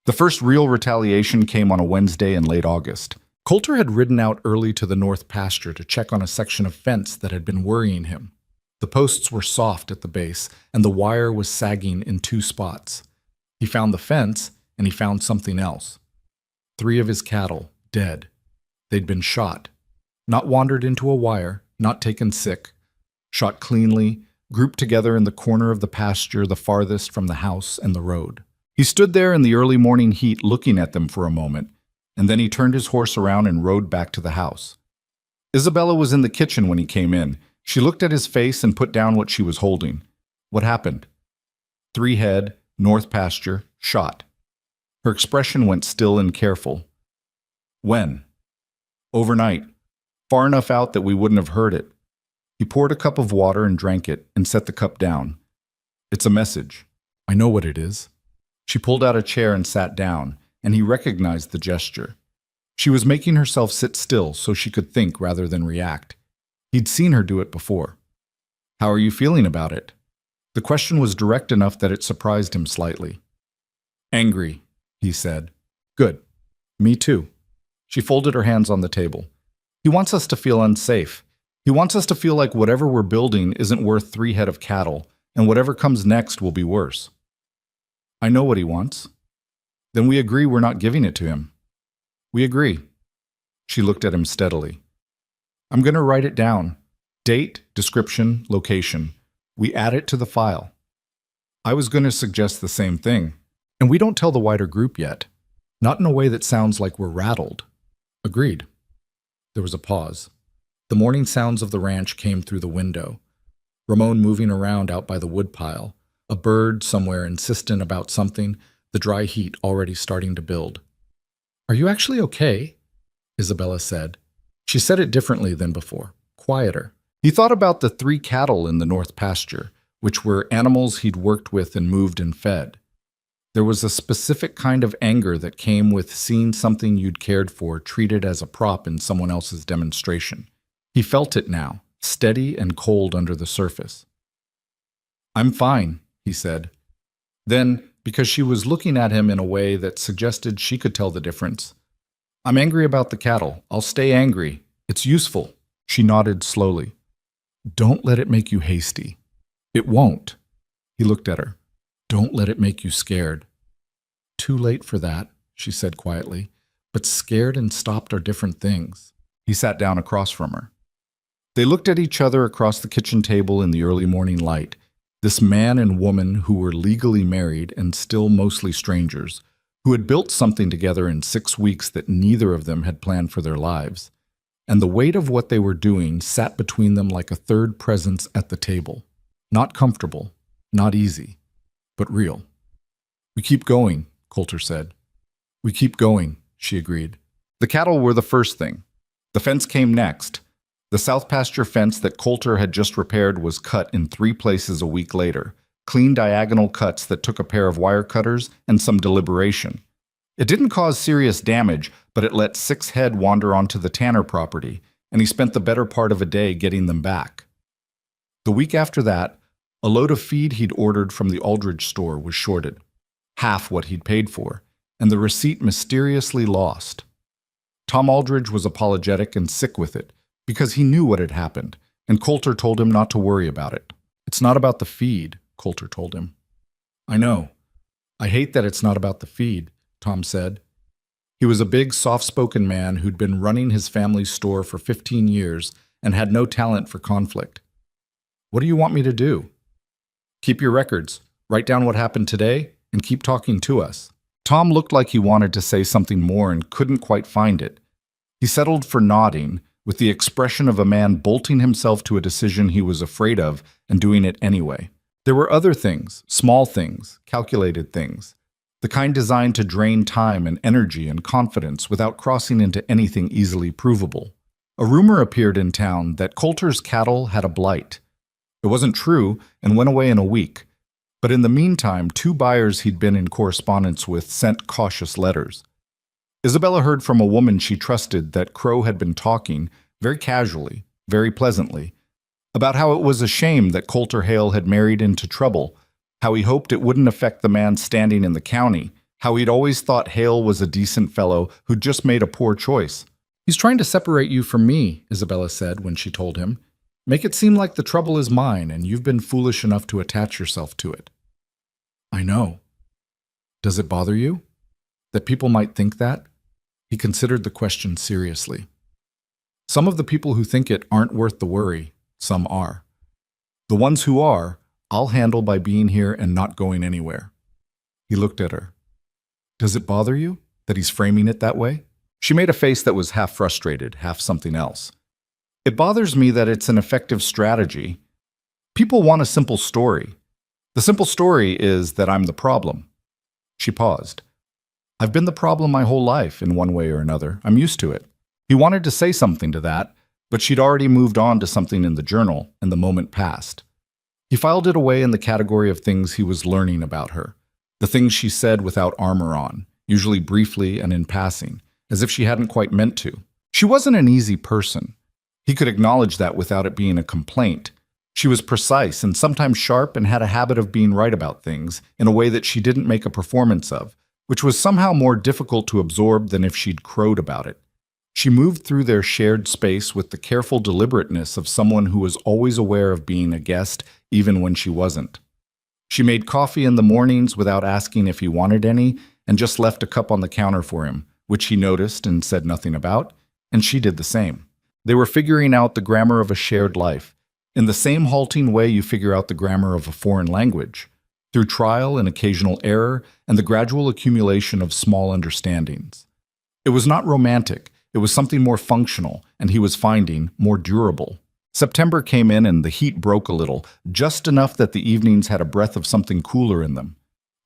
The first real retaliation came on a Wednesday in late August. Coulter had ridden out early to the north pasture to check on a section of fence that had been worrying him. The posts were soft at the base, and the wire was sagging in 2 spots. He found the fence, and he found something else. 3 of his cattle, dead. They'd been shot. Not wandered into a wire, not taken sick. Shot cleanly, grouped together in the corner of the pasture the farthest from the house and the road. He stood there in the early morning heat looking at them for a moment, and then he turned his horse around and rode back to the house. Isabella was in the kitchen when he came in. She looked at his face and put down what she was holding. What happened? 3 head, north pasture, shot. Her expression went still and careful. When? Overnight. Far enough out that we wouldn't have heard it. He poured a cup of water and drank it and set the cup down. It's a message. I know what it is. She pulled out a chair and sat down, and he recognized the gesture. She was making herself sit still so she could think rather than react. He'd seen her do it before. How are you feeling about it? The question was direct enough that it surprised him slightly. Angry, he said. Good. Me too. She folded her hands on the table. He wants us to feel unsafe. He wants us to feel like whatever we're building isn't worth 3 head of cattle, and whatever comes next will be worse. I know what he wants. Then we agree we're not giving it to him. We agree. She looked at him steadily. I'm going to write it down. Date, description, location. We add it to the file. I was going to suggest the same thing. And we don't tell the wider group yet. Not in a way that sounds like we're rattled. Agreed. There was a pause. The morning sounds of the ranch came through the window. Ramon moving around out by the woodpile. A bird somewhere insistent about something, the dry heat already starting to build. Are you actually okay? Isabella said. She said it differently than before, quieter. He thought about the 3 cattle in the north pasture, which were animals he'd worked with and moved and fed. There was a specific kind of anger that came with seeing something you'd cared for treated as a prop in someone else's demonstration. He felt it now, steady and cold under the surface. I'm fine, he said. Then, because she was looking at him in a way that suggested she could tell the difference, I'm angry about the cattle. I'll stay angry. It's useful. She nodded slowly. Don't let it make you hasty. It won't. He looked at her. Don't let it make you scared. Too late for that, she said quietly. But scared and stopped are different things. He sat down across from her. They looked at each other across the kitchen table in the early morning light. This man and woman who were legally married and still mostly strangers, who had built something together in 6 weeks that neither of them had planned for their lives. And the weight of what they were doing sat between them like a third presence at the table. Not comfortable, not easy, but real. We keep going, Coulter said. We keep going, she agreed. The cattle were the first thing. The fence came next. The south pasture fence that Coulter had just repaired was cut in 3 places a week later, clean diagonal cuts that took a pair of wire cutters and some deliberation. It didn't cause serious damage, but it let 6 head wander onto the Tanner property, and he spent the better part of a day getting them back. The week after that, a load of feed he'd ordered from the Aldridge store was shorted, half what he'd paid for, and the receipt mysteriously lost. Tom Aldridge was apologetic and sick with it, because he knew what had happened, and Coulter told him not to worry about it. It's not about the feed, Coulter told him. I know. I hate that it's not about the feed, Tom said. He was a big, soft-spoken man who'd been running his family's store for 15 years and had no talent for conflict. What do you want me to do? Keep your records, write down what happened today, and keep talking to us. Tom looked like he wanted to say something more and couldn't quite find it. He settled for nodding, with the expression of a man bolting himself to a decision he was afraid of and doing it anyway. There were other things, small things, calculated things, the kind designed to drain time and energy and confidence without crossing into anything easily provable. A rumor appeared in town that Coulter's cattle had a blight. It wasn't true and went away in a week. But in the meantime, 2 buyers he'd been in correspondence with sent cautious letters. Isabella heard from a woman she trusted that Crow had been talking, very casually, very pleasantly, about how it was a shame that Coulter Hale had married into trouble, how he hoped it wouldn't affect the man's standing in the county, how he'd always thought Hale was a decent fellow who'd just made a poor choice. "He's trying to separate you from me," Isabella said when she told him. "Make it seem like the trouble is mine and you've been foolish enough to attach yourself to it." "I know. Does it bother you? That people might think that?" He considered the question seriously. "Some of the people who think it aren't worth the worry. Some are. The ones who are, I'll handle by being here and not going anywhere." He looked at her. "Does it bother you that he's framing it that way?" She made a face that was half frustrated, half something else. "It bothers me that it's an effective strategy. People want a simple story. The simple story is that I'm the problem." She paused. "I've been the problem my whole life, in one way or another. I'm used to it." He wanted to say something to that, but she'd already moved on to something in the journal, and the moment passed. He filed it away in the category of things he was learning about her, the things she said without armor on, usually briefly and in passing, as if she hadn't quite meant to. She wasn't an easy person. He could acknowledge that without it being a complaint. She was precise and sometimes sharp and had a habit of being right about things in a way that she didn't make a performance of, which was somehow more difficult to absorb than if she'd crowed about it. She moved through their shared space with the careful deliberateness of someone who was always aware of being a guest, even when she wasn't. She made coffee in the mornings without asking if he wanted any, and just left a cup on the counter for him, which he noticed and said nothing about, and she did the same. They were figuring out the grammar of a shared life, in the same halting way you figure out the grammar of a foreign language, through trial and occasional error and the gradual accumulation of small understandings. It was not romantic. It was something more functional, and he was finding more durable. September came in and the heat broke a little, just enough that the evenings had a breath of something cooler in them.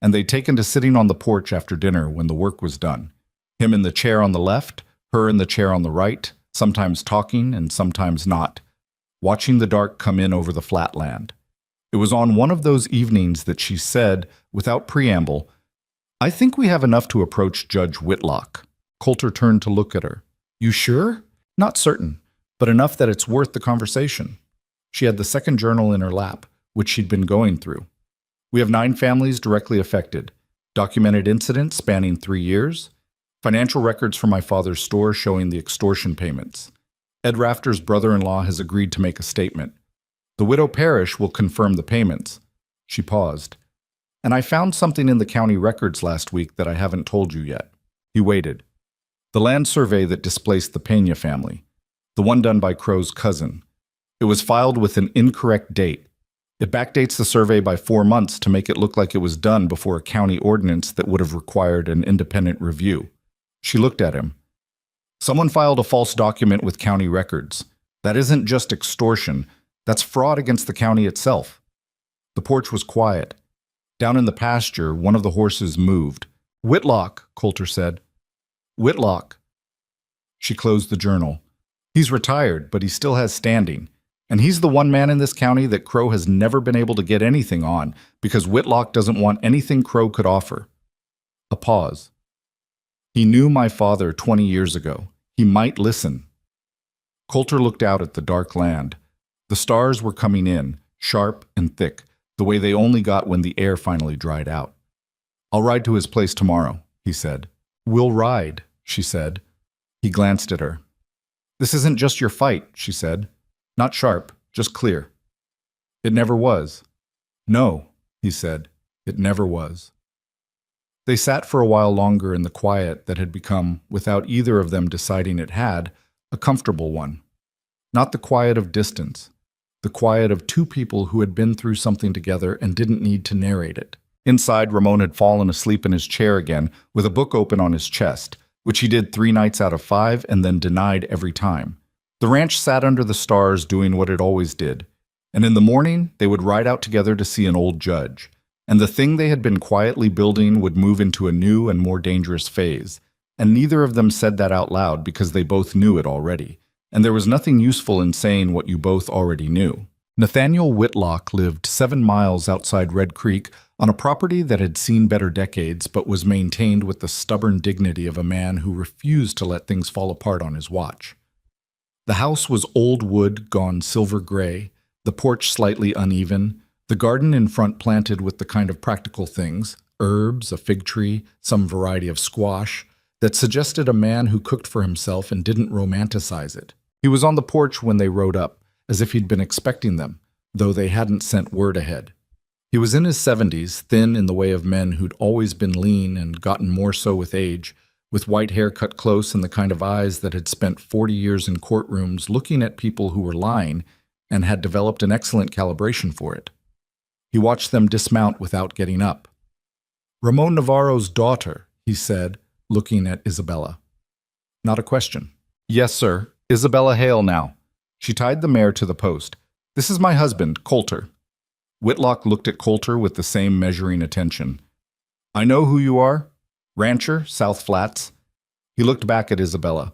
And they'd taken to sitting on the porch after dinner when the work was done. Him in the chair on the left, her in the chair on the right, sometimes talking and sometimes not, watching the dark come in over the flat land. It was on one of those evenings that she said, without preamble, "I think we have enough to approach Judge Whitlock." Coulter turned to look at her. "You sure?" "Not certain, but enough that it's worth the conversation." She had the second journal in her lap, which she'd been going through. "We have 9 families directly affected, documented incidents spanning 3 years, financial records from my father's store showing the extortion payments. Ed Rafter's brother-in-law has agreed to make a statement. The widow Parrish will confirm the payments." She paused. "And I found something in the county records last week that I haven't told you yet." He waited. "The land survey that displaced the Pena family, the one done by Crow's cousin. It was filed with an incorrect date. It backdates the survey by 4 months to make it look like it was done before a county ordinance that would have required an independent review." She looked at him. "Someone filed a false document with county records. That isn't just extortion. That's fraud against the county itself." The porch was quiet. Down in the pasture, one of the horses moved. "Whitlock," Coulter said. "Whitlock." She closed the journal. "He's retired, but he still has standing. And he's the one man in this county that Crow has never been able to get anything on because Whitlock doesn't want anything Crow could offer." A pause. "He knew my father 20 years ago. He might listen." Coulter looked out at the dark land. The stars were coming in, sharp and thick, the way they only got when the air finally dried out. "I'll ride to his place tomorrow," he said. "We'll ride," she said. He glanced at her. "This isn't just your fight," she said. "Not sharp, just clear." "It never was." "No," he said. "It never was." They sat for a while longer in the quiet that had become, without either of them deciding it had, a comfortable one. Not the quiet of distance, the quiet of 2 people who had been through something together and didn't need to narrate it. Inside, Ramon had fallen asleep in his chair again, with a book open on his chest, which he did 3 nights out of 5 and then denied every time. The ranch sat under the stars doing what it always did. And in the morning, they would ride out together to see an old judge. And the thing they had been quietly building would move into a new and more dangerous phase. And neither of them said that out loud because they both knew it already. And there was nothing useful in saying what you both already knew. Nathaniel Whitlock lived 7 miles outside Red Creek on a property that had seen better decades but was maintained with the stubborn dignity of a man who refused to let things fall apart on his watch. The house was old wood gone silver gray, the porch slightly uneven, the garden in front planted with the kind of practical things, herbs, a fig tree, some variety of squash, that suggested a man who cooked for himself and didn't romanticize it. He was on the porch when they rode up, as if he'd been expecting them, though they hadn't sent word ahead. He was in his 70s, thin in the way of men who'd always been lean and gotten more so with age, with white hair cut close and the kind of eyes that had spent 40 years in courtrooms looking at people who were lying and had developed an excellent calibration for it. He watched them dismount without getting up. "Ramon Navarro's daughter," he said, looking at Isabella. Not a question. "Yes, sir. Isabella Hale now." She tied the mare to the post. "This is my husband, Coulter." Whitlock looked at Coulter with the same measuring attention. "I know who you are. Rancher, South Flats." He looked back at Isabella.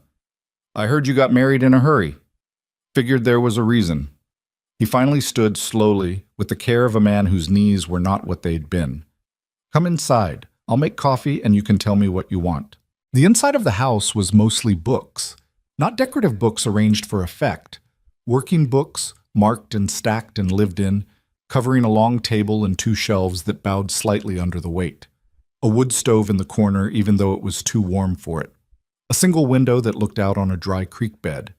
"I heard you got married in a hurry. Figured there was a reason." He finally stood slowly, with the care of a man whose knees were not what they'd been. "Come inside. I'll make coffee and you can tell me what you want." The inside of the house was mostly books. Not decorative books arranged for effect. Working books, marked and stacked and lived in, covering a long table and 2 shelves that bowed slightly under the weight. A wood stove in the corner even though it was too warm for it. A single window that looked out on a dry creek bed.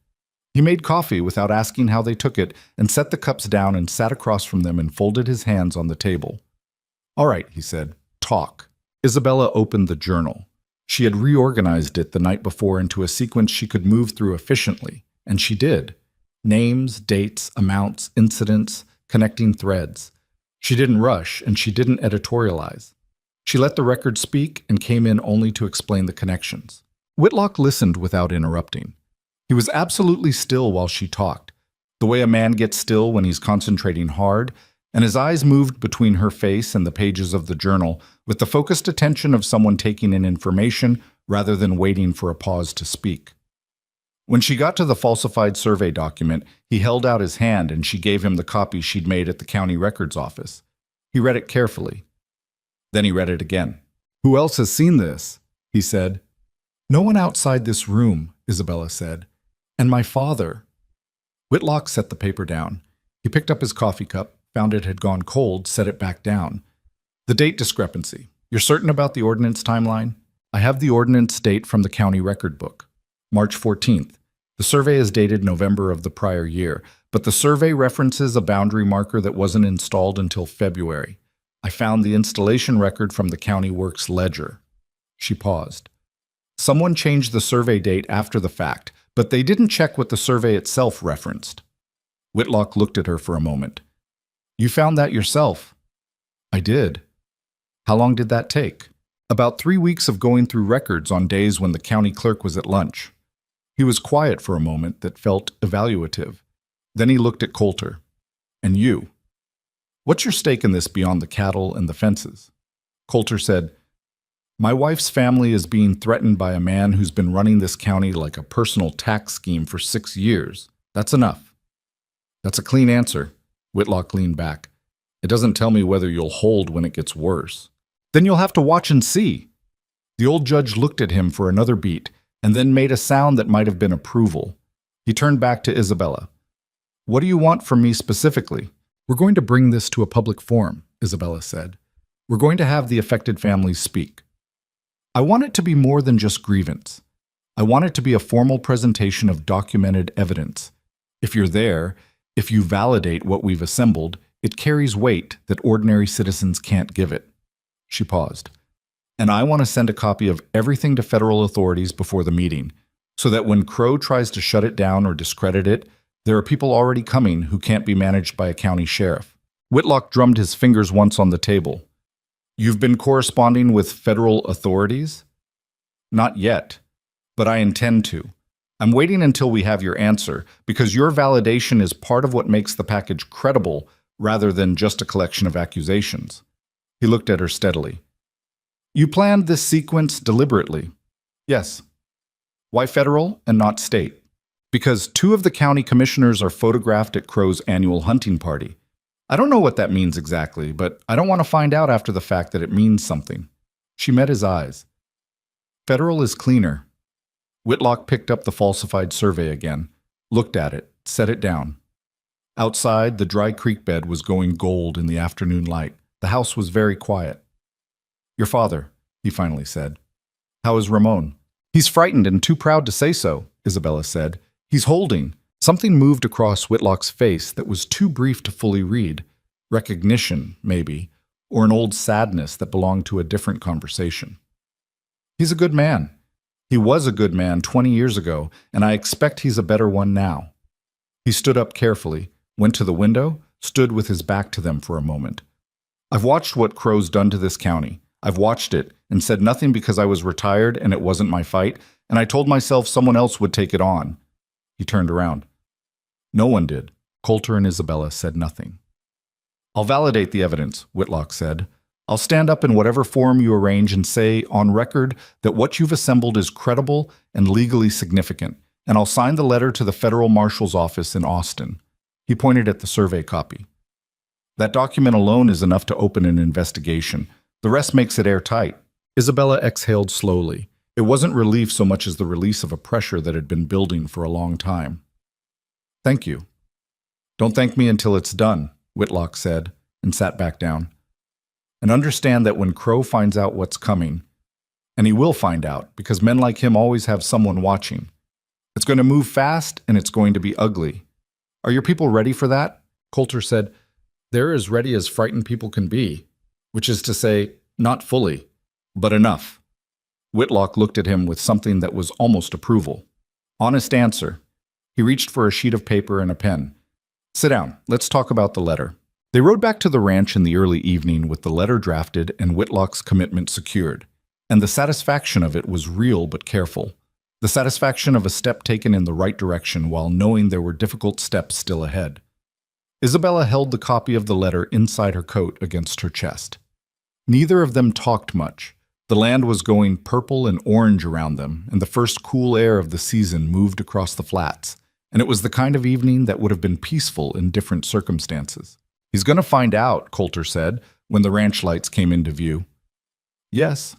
He made coffee without asking how they took it and set the cups down and sat across from them and folded his hands on the table. "All right," he said, "talk." Isabella opened the journal. She had reorganized it the night before into a sequence she could move through efficiently, and she did. Names, dates, amounts, incidents, connecting threads. She didn't rush, and she didn't editorialize. She let the record speak and came in only to explain the connections. Whitlock listened without interrupting. He was absolutely still while she talked, the way a man gets still when he's concentrating hard, and his eyes moved between her face and the pages of the journal with the focused attention of someone taking in information rather than waiting for a pause to speak. When she got to the falsified survey document, he held out his hand and she gave him the copy she'd made at the county records office. He read it carefully. Then he read it again. "Who else has seen this?" he said. "No one outside this room," Isabella said. "And my father." Whitlock set the paper down. He picked up his coffee cup, found it had gone cold, set it back down. "The date discrepancy. You're certain about the ordinance timeline?" "I have the ordinance date from the county record book. March 14th. The survey is dated November of the prior year, but the survey references a boundary marker that wasn't installed until February. I found the installation record from the county works ledger." She paused. "Someone changed the survey date after the fact, but they didn't check what the survey itself referenced." Whitlock looked at her for a moment. "You found that yourself?" "I did." "How long did that take?" "About 3 weeks of going through records on days when the county clerk was at lunch." He was quiet for a moment that felt evaluative. Then he looked at Coulter. "And you? What's your stake in this beyond the cattle and the fences?" Coulter said, "My wife's family is being threatened by a man who's been running this county like a personal tax scheme for 6 years. That's enough." "That's a clean answer." Whitlock leaned back. "It doesn't tell me whether you'll hold when it gets worse." "Then you'll have to watch and see." The old judge looked at him for another beat, and then made a sound that might have been approval. He turned back to Isabella. "What do you want from me specifically?" "We're going to bring this to a public forum," Isabella said. "We're going to have the affected families speak. I want it to be more than just grievance. I want it to be a formal presentation of documented evidence. If you're there, if you validate what we've assembled, it carries weight that ordinary citizens can't give it." She paused. "And I want to send a copy of everything to federal authorities before the meeting, so that when Crow tries to shut it down or discredit it, there are people already coming who can't be managed by a county sheriff." Whitlock drummed his fingers once on the table. "You've been corresponding with federal authorities?" "Not yet, but I intend to. I'm waiting until we have your answer, because your validation is part of what makes the package credible rather than just a collection of accusations. He looked at her steadily. You planned this sequence deliberately. Yes. Why federal and not state? Because 2 of the county commissioners are photographed at Crow's annual hunting party. I don't know what that means exactly, but I don't want to find out after the fact that it means something. She met his eyes. Federal is cleaner. Whitlock picked up the falsified survey again, looked at it, set it down. Outside, the dry creek bed was going gold in the afternoon light. The house was very quiet. Your father, he finally said. How is Ramon? He's frightened and too proud to say so, Isabella said. He's holding. Something moved across Whitlock's face that was too brief to fully read. Recognition, maybe, or an old sadness that belonged to a different conversation. He's a good man. He was a good man 20 years ago, and I expect he's a better one now. He stood up carefully, went to the window, stood with his back to them for a moment. I've watched what Crow's done to this county. I've watched it and said nothing because I was retired and it wasn't my fight, and I told myself someone else would take it on. He turned around. No one did. Coulter and Isabella said nothing. I'll validate the evidence, Whitlock said. I'll stand up in whatever forum you arrange and say on record that what you've assembled is credible and legally significant, and I'll sign the letter to the federal marshal's office in Austin. He pointed at the survey copy. That document alone is enough to open an investigation. The rest makes it airtight. Isabella exhaled slowly. It wasn't relief so much as the release of a pressure that had been building for a long time. Thank you. Don't thank me until it's done, Whitlock said, and sat back down. And understand that when Crow finds out what's coming, and he will find out, because men like him always have someone watching, it's going to move fast and it's going to be ugly. Are your people ready for that? Coulter said, They're as ready as frightened people can be, which is to say, not fully, but enough. Whitlock looked at him with something that was almost approval. Honest answer. He reached for a sheet of paper and a pen. Sit down. Let's talk about the letter. They rode back to the ranch in the early evening with the letter drafted and Whitlock's commitment secured. And the satisfaction of it was real but careful. The satisfaction of a step taken in the right direction while knowing there were difficult steps still ahead. Isabella held the copy of the letter inside her coat against her chest. Neither of them talked much. The land was going purple and orange around them, and the first cool air of the season moved across the flats, and it was the kind of evening that would have been peaceful in different circumstances. He's going to find out, Coulter said, when the ranch lights came into view. Yes.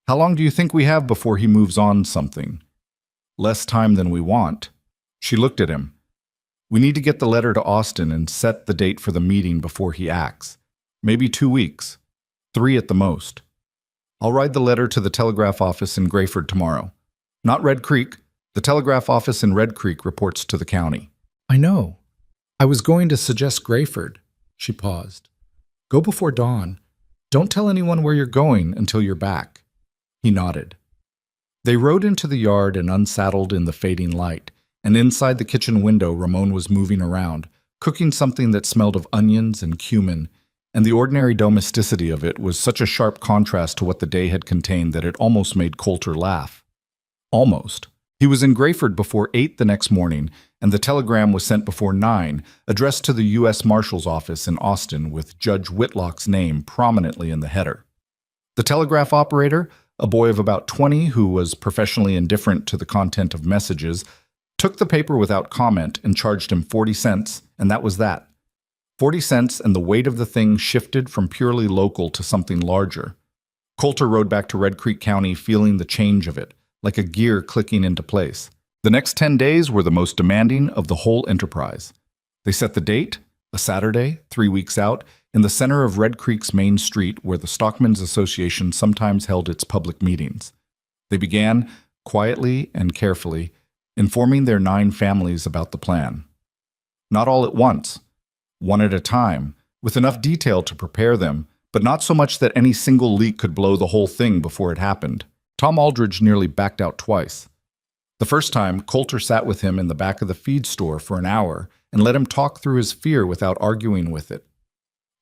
How long do you think we have before he moves on something? Less time than we want. She looked at him. We need to get the letter to Austin and set the date for the meeting before he acts. Maybe 2 weeks. 3 at the most. I'll ride the letter to the telegraph office in Grayford tomorrow. Not Red Creek. The telegraph office in Red Creek reports to the county. I know. I was going to suggest Grayford. She paused. Go before dawn. Don't tell anyone where you're going until you're back. He nodded. They rode into the yard and unsaddled in the fading light, and inside the kitchen window Ramon was moving around, cooking something that smelled of onions and cumin, and the ordinary domesticity of it was such a sharp contrast to what the day had contained that it almost made Coulter laugh. Almost. He was in Grayford before 8 the next morning, and the telegram was sent before 9, addressed to the U.S. Marshal's office in Austin with Judge Whitlock's name prominently in the header. The telegraph operator, a boy of about 20 who was professionally indifferent to the content of messages, took the paper without comment and charged him 40 cents, and that was that. 40 cents, and the weight of the thing shifted from purely local to something larger. Coulter rode back to Red Creek County feeling the change of it, like a gear clicking into place. The next 10 days were the most demanding of the whole enterprise. They set the date, a Saturday, 3 weeks out, in the center of Red Creek's main street where the Stockmen's Association sometimes held its public meetings. They began, quietly and carefully, informing their 9 families about the plan. Not all at once, one at a time, with enough detail to prepare them, but not so much that any single leak could blow the whole thing before it happened. Tom Aldridge nearly backed out twice. The first time, Coulter sat with him in the back of the feed store for an hour and let him talk through his fear without arguing with it.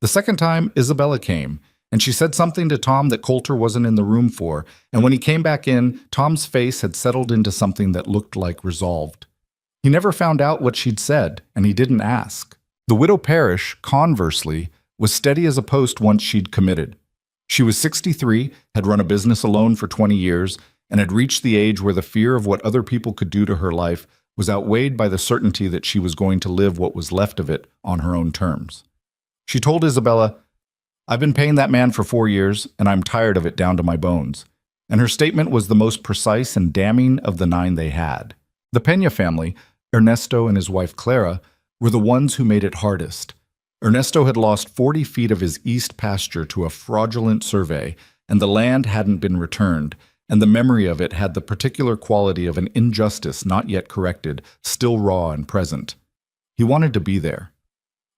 The second time, Isabella came, and she said something to Tom that Coulter wasn't in the room for, and when he came back in, Tom's face had settled into something that looked like resolved. He never found out what she'd said, and he didn't ask. The widow Parrish, conversely, was steady as a post once she'd committed. She was 63, had run a business alone for 20 years, and had reached the age where the fear of what other people could do to her life was outweighed by the certainty that she was going to live what was left of it on her own terms. She told Isabella, "I've been paying that man for 4 years, and I'm tired of it down to my bones." And her statement was the most precise and damning of the 9 they had. The Peña family, Ernesto and his wife Clara, were the ones who made it hardest. Ernesto had lost 40 feet of his east pasture to a fraudulent survey, and the land hadn't been returned, and the memory of it had the particular quality of an injustice not yet corrected, still raw and present. He wanted to be there.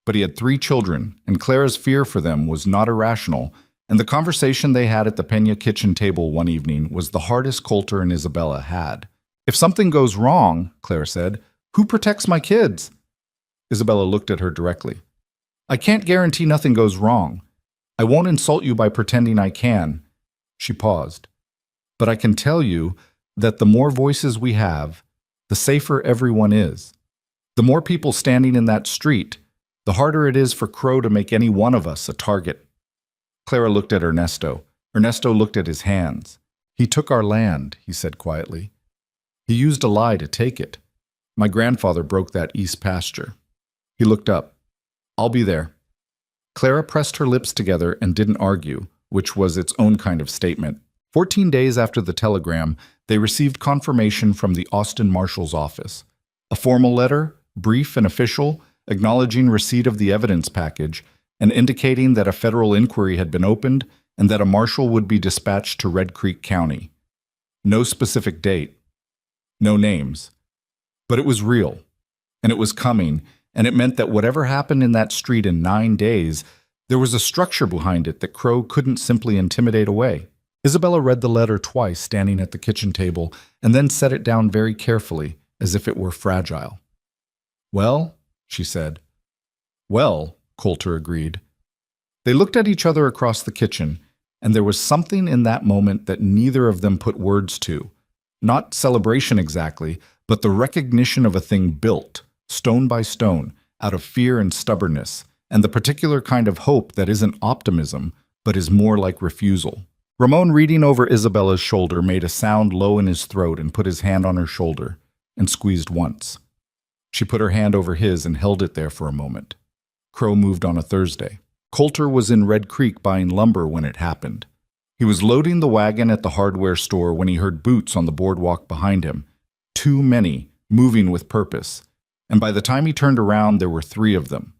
But he had 3 children, and Clara's fear for them was not irrational, and the conversation they had at the Peña kitchen table one evening was the hardest Coulter and Isabella had. "If something goes wrong," Clara said, "who protects my kids?" Isabella looked at her directly. "I can't guarantee nothing goes wrong. I won't insult you by pretending I can." She paused. "But I can tell you that the more voices we have, the safer everyone is. The more people standing in that street, the harder it is for Crow to make any one of us a target." Clara looked at Ernesto. Ernesto looked at his hands. "He took our land," he said quietly. "He used a lie to take it. My grandfather broke that east pasture." He looked up. "I'll be there." Clara pressed her lips together and didn't argue, which was its own kind of statement. 14 days after the telegram, they received confirmation from the Austin Marshal's office. A formal letter, brief and official, acknowledging receipt of the evidence package and indicating that a federal inquiry had been opened and that a marshal would be dispatched to Red Creek County. No specific date. No names. But it was real, and it was coming, and it meant that whatever happened in that street in 9 days, there was a structure behind it that Crow couldn't simply intimidate away. Isabella read the letter twice standing at the kitchen table and then set it down very carefully, as if it were fragile. "Well," she said. "Well," Coulter agreed. They looked at each other across the kitchen, and there was something in that moment that neither of them put words to. Not celebration exactly, but the recognition of a thing built, stone by stone, out of fear and stubbornness, and the particular kind of hope that isn't optimism, but is more like refusal. Ramon, reading over Isabella's shoulder, made a sound low in his throat and put his hand on her shoulder, and squeezed once. She put her hand over his and held it there for a moment. Crow moved on a Thursday. Coulter was in Red Creek buying lumber when it happened. He was loading the wagon at the hardware store when he heard boots on the boardwalk behind him. Too many, moving with purpose. And by the time he turned around, there were 3 of them.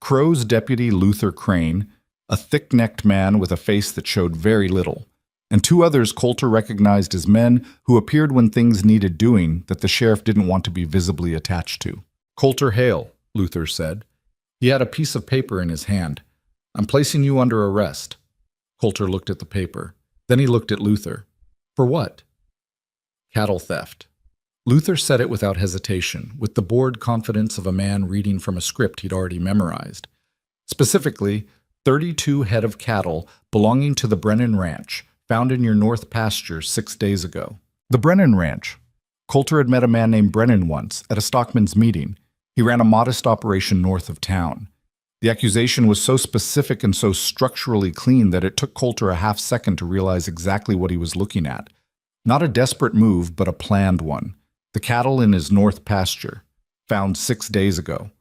Crow's deputy, Luther Crane, a thick-necked man with a face that showed very little, and 2 others Coulter recognized as men who appeared when things needed doing that the sheriff didn't want to be visibly attached to. "Coulter Hale," Luther said. He had a piece of paper in his hand. "I'm placing you under arrest." Coulter looked at the paper. Then he looked at Luther. "For what?" "Cattle theft." Luther said it without hesitation, with the bored confidence of a man reading from a script he'd already memorized. Specifically, 32 head of cattle belonging to the Brennan Ranch, found in your north pasture 6 days ago. The Brennan Ranch. Coulter had met a man named Brennan once at a stockman's meeting. He ran a modest operation north of town. The accusation was so specific and so structurally clean that it took Coulter a half second to realize exactly what he was looking at. Not a desperate move, but a planned one. The cattle in his north pasture, found 6 days ago.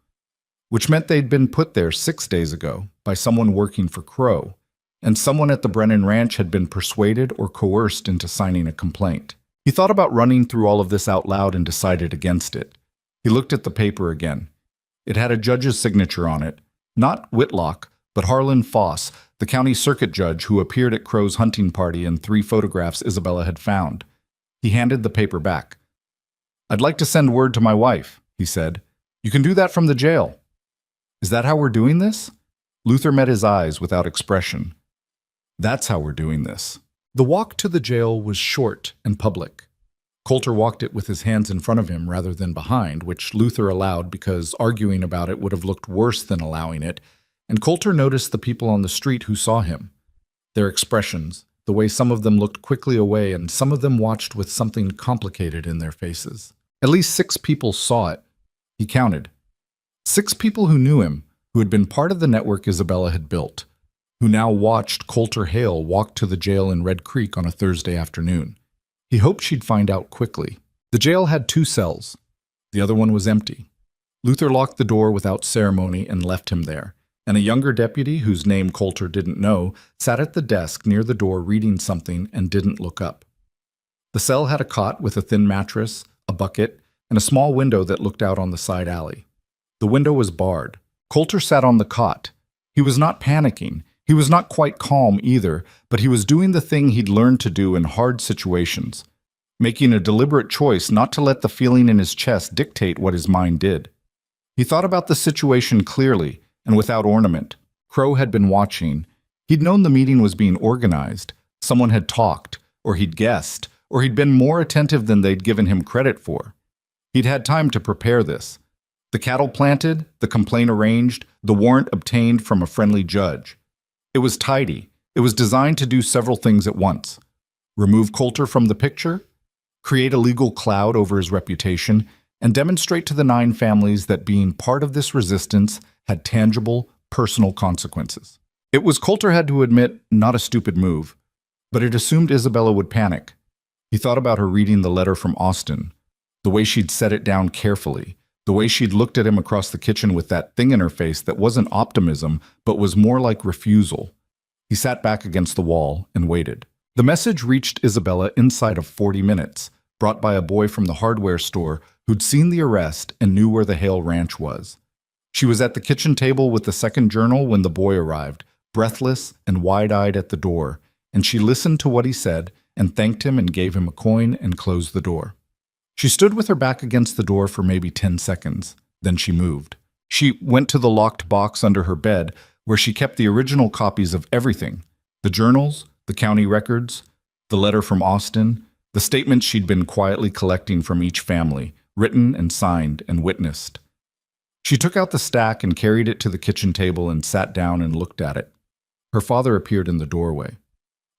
Which meant they'd been put there 6 days ago by someone working for Crow, and someone at the Brennan Ranch had been persuaded or coerced into signing a complaint. He thought about running through all of this out loud and decided against it. He looked at the paper again. It had a judge's signature on it, not Whitlock, but Harlan Foss, the county circuit judge who appeared at Crow's hunting party in 3 photographs Isabella had found. He handed the paper back. "I'd like to send word to my wife," he said. "You can do that from the jail." "Is that how we're doing this?" Luther met his eyes without expression. "That's how we're doing this." The walk to the jail was short and public. Coulter walked it with his hands in front of him rather than behind, which Luther allowed because arguing about it would have looked worse than allowing it, and Coulter noticed the people on the street who saw him. Their expressions, the way some of them looked quickly away and some of them watched with something complicated in their faces. At least 6 people saw it. He counted. 6 people who knew him, who had been part of the network Isabella had built, who now watched Coulter Hale walk to the jail in Red Creek on a Thursday afternoon. He hoped she'd find out quickly. The jail had 2 cells. The other one was empty. Luther locked the door without ceremony and left him there, and a younger deputy, whose name Coulter didn't know, sat at the desk near the door reading something and didn't look up. The cell had a cot with a thin mattress, a bucket, and a small window that looked out on the side alley. The window was barred. Coulter sat on the cot. He was not panicking. He was not quite calm either, but he was doing the thing he'd learned to do in hard situations, making a deliberate choice not to let the feeling in his chest dictate what his mind did. He thought about the situation clearly and without ornament. Crow had been watching. He'd known the meeting was being organized. Someone had talked, or he'd guessed, or he'd been more attentive than they'd given him credit for. He'd had time to prepare this. The cattle planted, the complaint arranged, the warrant obtained from a friendly judge. It was tidy. It was designed to do several things at once. Remove Coulter from the picture, create a legal cloud over his reputation, and demonstrate to the 9 families that being part of this resistance had tangible, personal consequences. It was, Coulter had to admit, not a stupid move, but it assumed Isabella would panic. He thought about her reading the letter from Austin, the way she'd set it down carefully, the way she'd looked at him across the kitchen with that thing in her face that wasn't optimism, but was more like refusal. He sat back against the wall and waited. The message reached Isabella inside of 40 minutes, brought by a boy from the hardware store who'd seen the arrest and knew where the Hale Ranch was. She was at the kitchen table with the second journal when the boy arrived, breathless and wide-eyed at the door, and she listened to what he said and thanked him and gave him a coin and closed the door. She stood with her back against the door for maybe 10 seconds. Then she moved. She went to the locked box under her bed where she kept the original copies of everything: the journals, the county records, the letter from Austin, the statements she'd been quietly collecting from each family, written and signed and witnessed. She took out the stack and carried it to the kitchen table and sat down and looked at it. Her father appeared in the doorway.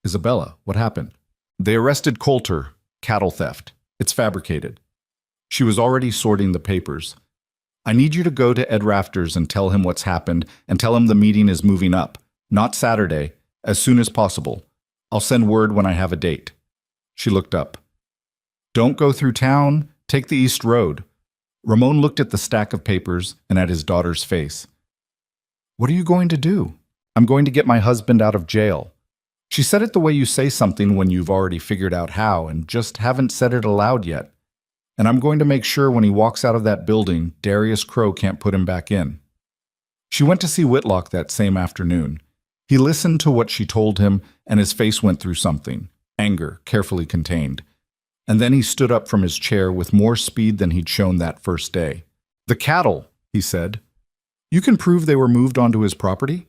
"Isabella, what happened?" "They arrested Coulter. Cattle theft. It's fabricated." She was already sorting the papers. "I need you to go to Ed Rafters and tell him what's happened and tell him the meeting is moving up. Not Saturday. As soon as possible. I'll send word when I have a date." She looked up. "Don't go through town. Take the East Road." Ramon looked at the stack of papers and at his daughter's face. "What are you going to do?" "I'm going to get my husband out of jail." She said it the way you say something when you've already figured out how and just haven't said it aloud yet. "And I'm going to make sure when he walks out of that building, Darius Crow can't put him back in." She went to see Whitlock that same afternoon. He listened to what she told him, and his face went through something, anger, carefully contained. And then he stood up from his chair with more speed than he'd shown that first day. "The cattle," he said. "You can prove they were moved onto his property?"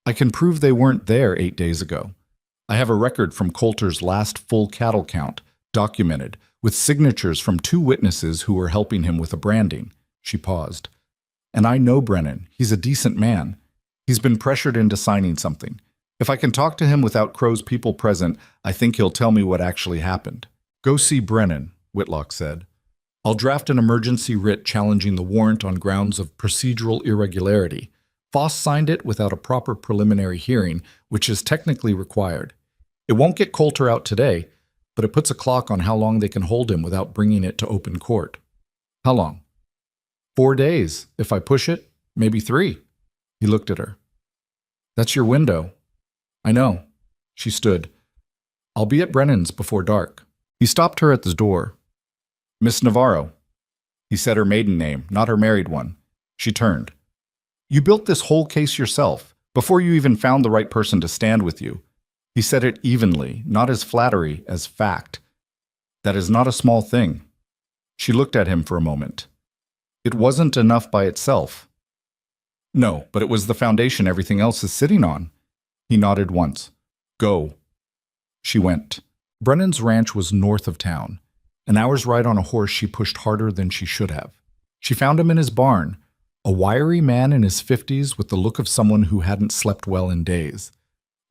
"I can prove they weren't there 8 days ago. I have a record from Coulter's last full cattle count, documented, with signatures from 2 witnesses who were helping him with a branding." She paused. "And I know Brennan. He's a decent man. He's been pressured into signing something. If I can talk to him without Crow's people present, I think he'll tell me what actually happened." "Go see Brennan," Whitlock said. "I'll draft an emergency writ challenging the warrant on grounds of procedural irregularity. Foss signed it without a proper preliminary hearing, which is technically required. It won't get Coulter out today, but it puts a clock on how long they can hold him without bringing it to open court." "How long?" 4 days. If I push it, maybe 3. He looked at her. "That's your window." "I know." She stood. "I'll be at Brennan's before dark." He stopped her at the door. "Miss Navarro." He said her maiden name, not her married one. She turned. "You built this whole case yourself, before you even found the right person to stand with you." He said it evenly, not as flattery, as fact. "That is not a small thing." She looked at him for a moment. "It wasn't enough by itself." "No, but it was the foundation everything else is sitting on." He nodded once. "Go." She went. Brennan's ranch was north of town. An hour's ride on a horse she pushed harder than she should have. She found him in his barn, a wiry man in his 50s with the look of someone who hadn't slept well in days.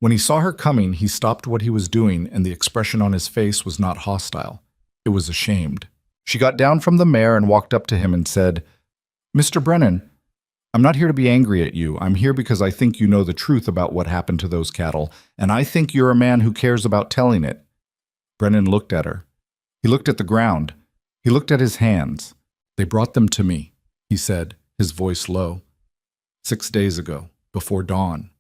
When he saw her coming, he stopped what he was doing, and the expression on his face was not hostile. It was ashamed. She got down from the mare and walked up to him and said, "Mr. Brennan, I'm not here to be angry at you. I'm here because I think you know the truth about what happened to those cattle, and I think you're a man who cares about telling it." Brennan looked at her. He looked at the ground. He looked at his hands. "They brought them to me," he said, his voice low. 6 days ago, before dawn.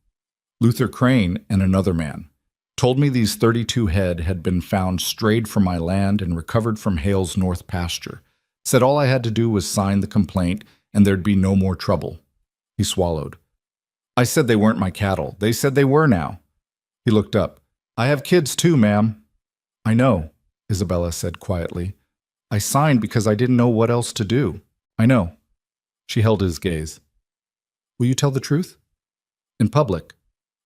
Luther Crane and another man told me these 32 head had been found strayed from my land and recovered from Hale's north pasture. Said all I had to do was sign the complaint and there'd be no more trouble. He swallowed. I said they weren't my cattle. They said they were now. He looked up. "I have kids too, ma'am." "I know," Isabella said quietly. "I signed because I didn't know what else to do. I know." She held his gaze. "Will you tell the truth? In public?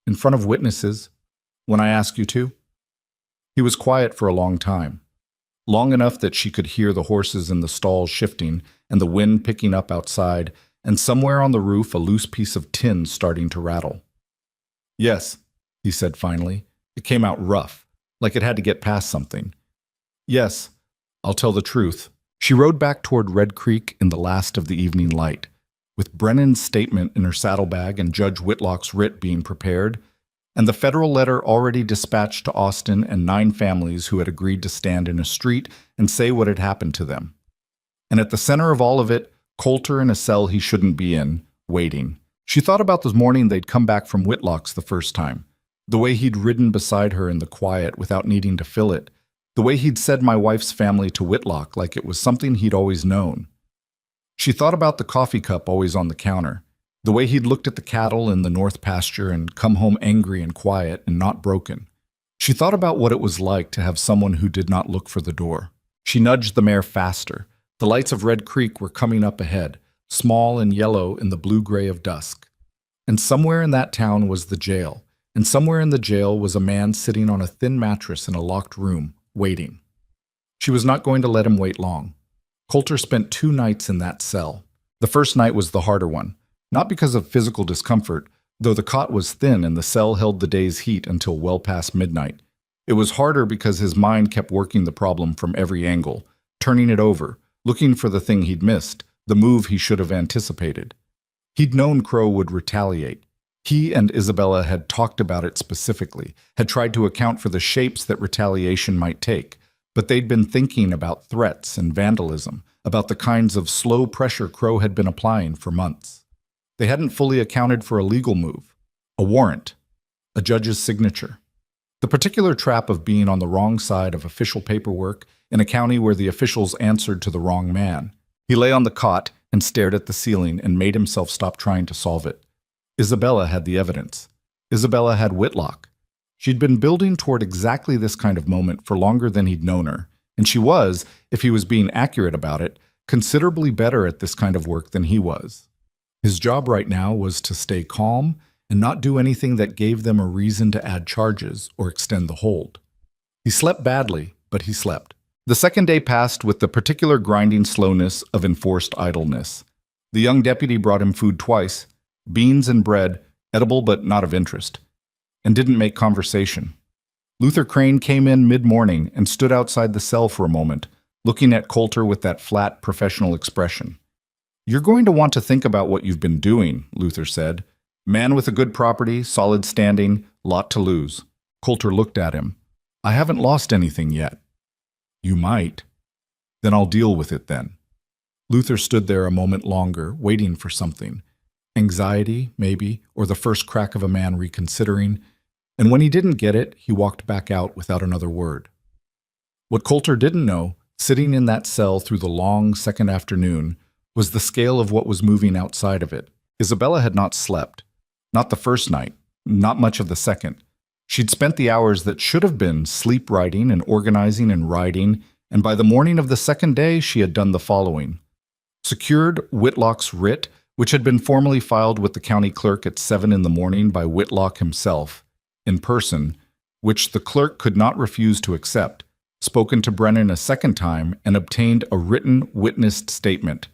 In front of witnesses? When I ask you to?" He was quiet for a long time. Long enough that she could hear the horses in the stalls shifting and the wind picking up outside, and somewhere on the roof a loose piece of tin starting to rattle. "Yes," he said finally. It came out rough, like it had to get past something. "Yes, I'll tell the truth." She rode back toward Red Creek in the last of the evening light. With Brennan's statement in her saddlebag and Judge Whitlock's writ being prepared, and the federal letter already dispatched to Austin and 9 families who had agreed to stand in a street and say what had happened to them. And at the center of all of it, Coulter in a cell he shouldn't be in, waiting. She thought about the morning they'd come back from Whitlock's the first time, the way he'd ridden beside her in the quiet without needing to fill it, the way he'd said "my wife's family" to Whitlock like it was something he'd always known. She thought about the coffee cup always on the counter, the way he'd looked at the cattle in the north pasture and come home angry and quiet and not broken. She thought about what it was like to have someone who did not look for the door. She nudged the mare faster. The lights of Red Creek were coming up ahead, small and yellow in the blue-gray of dusk. And somewhere in that town was the jail, and somewhere in the jail was a man sitting on a thin mattress in a locked room, waiting. She was not going to let him wait long. Coulter spent 2 nights in that cell. The first night was the harder one, not because of physical discomfort, though the cot was thin and the cell held the day's heat until well past midnight. It was harder because his mind kept working the problem from every angle, turning it over, looking for the thing he'd missed, the move he should have anticipated. He'd known Crow would retaliate. He and Isabella had talked about it specifically, had tried to account for the shapes that retaliation might take, but they'd been thinking about threats and vandalism, about the kinds of slow pressure Crow had been applying for months. They hadn't fully accounted for a legal move, a warrant, a judge's signature. The particular trap of being on the wrong side of official paperwork in a county where the officials answered to the wrong man. He lay on the cot and stared at the ceiling and made himself stop trying to solve it. Isabella had the evidence. Isabella had Whitlock. She'd been building toward exactly this kind of moment for longer than he'd known her, and she was, if he was being accurate about it, considerably better at this kind of work than he was. His job right now was to stay calm and not do anything that gave them a reason to add charges or extend the hold. He slept badly, but he slept. The second day passed with the particular grinding slowness of enforced idleness. The young deputy brought him food twice, beans and bread, edible but not of interest, and didn't make conversation. Luther Crane came in mid-morning and stood outside the cell for a moment, looking at Coulter with that flat, professional expression. "You're going to want to think about what you've been doing," Luther said. "Man with a good property, solid standing, lot to lose." Coulter looked at him. "I haven't lost anything yet." "You might." "Then I'll deal with it then." Luther stood there a moment longer, waiting for something. Anxiety, maybe, or the first crack of a man reconsidering, and when he didn't get it, he walked back out without another word. What Coulter didn't know, sitting in that cell through the long second afternoon, was the scale of what was moving outside of it. Isabella had not slept. Not the first night, not much of the second. She'd spent the hours that should have been sleep writing and organizing and writing, and by the morning of the second day she had done the following. Secured Whitlock's writ, which had been formally filed with the county clerk at 7 in the morning by Whitlock himself, in person, which the clerk could not refuse to accept, spoken to Brennan a second time, and obtained a written, witnessed statement.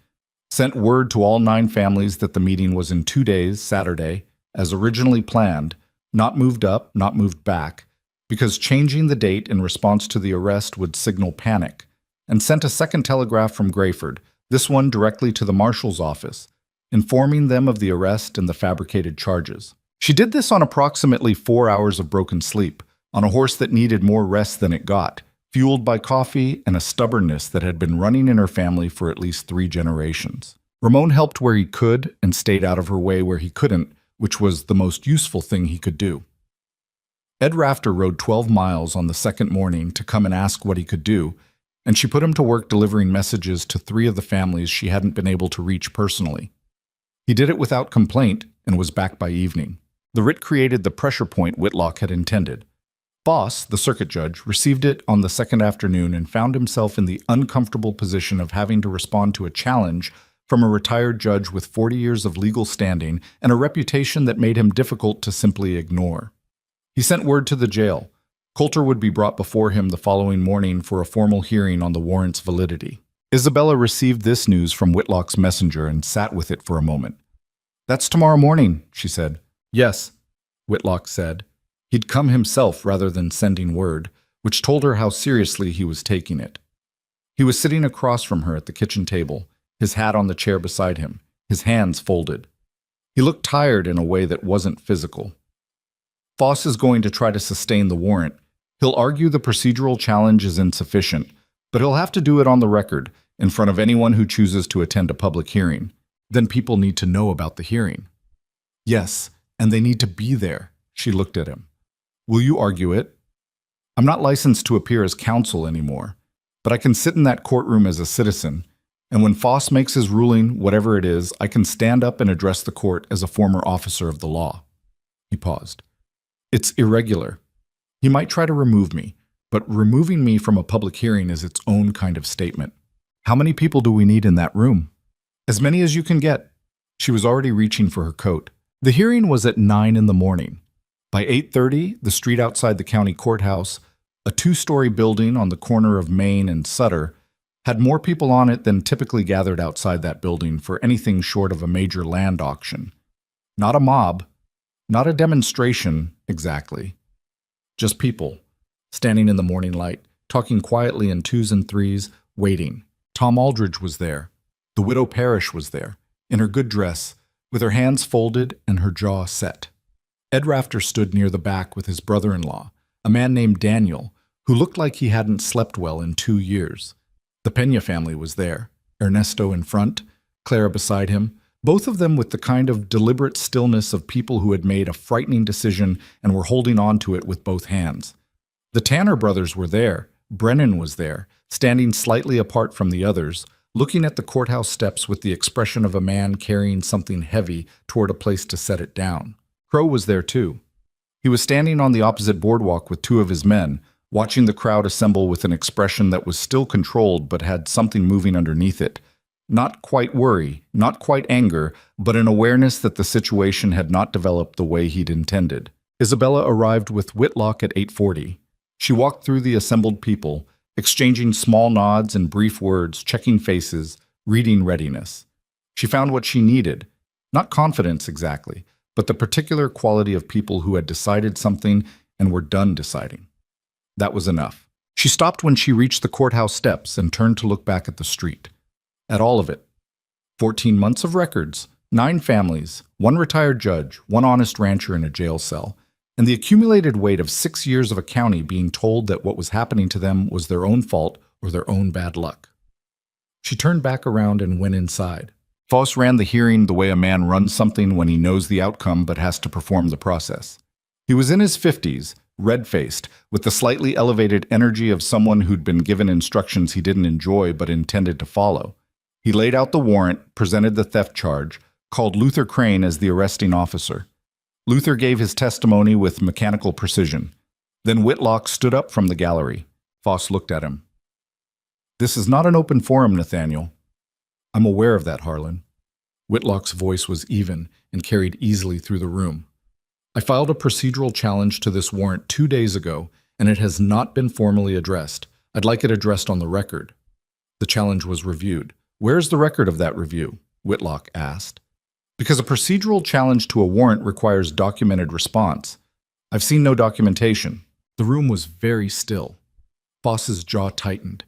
Sent word to all 9 families that the meeting was in 2 days, Saturday, as originally planned, Not moved up, not moved back, because changing the date in response to the arrest would signal panic, and sent a second telegraph from Grayford, this one directly to the marshal's office, informing them of the arrest and the fabricated charges. She did this on approximately 4 hours of broken sleep, on a horse that needed more rest than it got, fueled by coffee and a stubbornness that had been running in her family for at least 3 generations. Ramon helped where he could and stayed out of her way where he couldn't, which was the most useful thing he could do. Ed Rafter rode 12 miles on the second morning to come and ask what he could do, and she put him to work delivering messages to 3 of the families she hadn't been able to reach personally. He did it without complaint and was back by evening. The writ created the pressure point Whitlock had intended. Boss, the circuit judge, received it on the second afternoon and found himself in the uncomfortable position of having to respond to a challenge from a retired judge with 40 years of legal standing and a reputation that made him difficult to simply ignore. He sent word to the jail. Coulter would be brought before him the following morning for a formal hearing on the warrant's validity. Isabella received this news from Whitlock's messenger and sat with it for a moment. "That's tomorrow morning," she said. "Yes," Whitlock said. He'd come himself rather than sending word, which told her how seriously he was taking it. He was sitting across from her at the kitchen table, his hat on the chair beside him, his hands folded. He looked tired in a way that wasn't physical. Foss is going to try to sustain the warrant. He'll argue the procedural challenge is insufficient, but he'll have to do it on the record, in front of anyone who chooses to attend a public hearing. Then people need to know about the hearing. Yes, and they need to be there. She looked at him. Will you argue it? I'm not licensed to appear as counsel anymore, but I can sit in that courtroom as a citizen, and when Foss makes his ruling, whatever it is, I can stand up and address the court as a former officer of the law. He paused. It's irregular. He might try to remove me, but removing me from a public hearing is its own kind of statement. How many people do we need in that room? As many as you can get. She was already reaching for her coat. The hearing was at 9 in the morning. By 8:30, the street outside the county courthouse, a 2-story building on the corner of Main and Sutter, had more people on it than typically gathered outside that building for anything short of a major land auction. Not a mob, not a demonstration, exactly. Just people, standing in the morning light, talking quietly in 2s and 3s, waiting. Tom Aldridge was there. The widow Parrish was there, in her good dress, with her hands folded and her jaw set. Ed Rafter stood near the back with his brother-in-law, a man named Daniel, who looked like he hadn't slept well in 2 years. The Peña family was there, Ernesto in front, Clara beside him, both of them with the kind of deliberate stillness of people who had made a frightening decision and were holding on to it with both hands. The Tanner brothers were there, Brennan was there, standing slightly apart from the others, looking at the courthouse steps with the expression of a man carrying something heavy toward a place to set it down. Crow was there too. He was standing on the opposite boardwalk with 2 of his men, watching the crowd assemble with an expression that was still controlled but had something moving underneath it. Not quite worry, not quite anger, but an awareness that the situation had not developed the way he'd intended. Isabella arrived with Whitlock at 8:40. She walked through the assembled people, exchanging small nods and brief words, checking faces, reading readiness. She found what she needed, not confidence exactly, but the particular quality of people who had decided something and were done deciding. That was enough. She stopped when she reached the courthouse steps and turned to look back at the street. At all of it. 14 months of records, 9 families, 1 retired judge, 1 honest rancher in a jail cell, and the accumulated weight of 6 years of a county being told that what was happening to them was their own fault or their own bad luck. She turned back around and went inside. Foss ran the hearing the way a man runs something when he knows the outcome but has to perform the process. He was in his 50s, red-faced, with the slightly elevated energy of someone who'd been given instructions he didn't enjoy but intended to follow. He laid out the warrant, presented the theft charge, called Luther Crane as the arresting officer. Luther gave his testimony with mechanical precision. Then Whitlock stood up from the gallery. Foss looked at him. This is not an open forum, Nathaniel. I'm aware of that, Harlan. Whitlock's voice was even and carried easily through the room. I filed a procedural challenge to this warrant 2 days ago, and it has not been formally addressed. I'd like it addressed on the record. The challenge was reviewed. Where's the record of that review? Whitlock asked. Because a procedural challenge to a warrant requires documented response. I've seen no documentation. The room was very still. Foss's jaw tightened.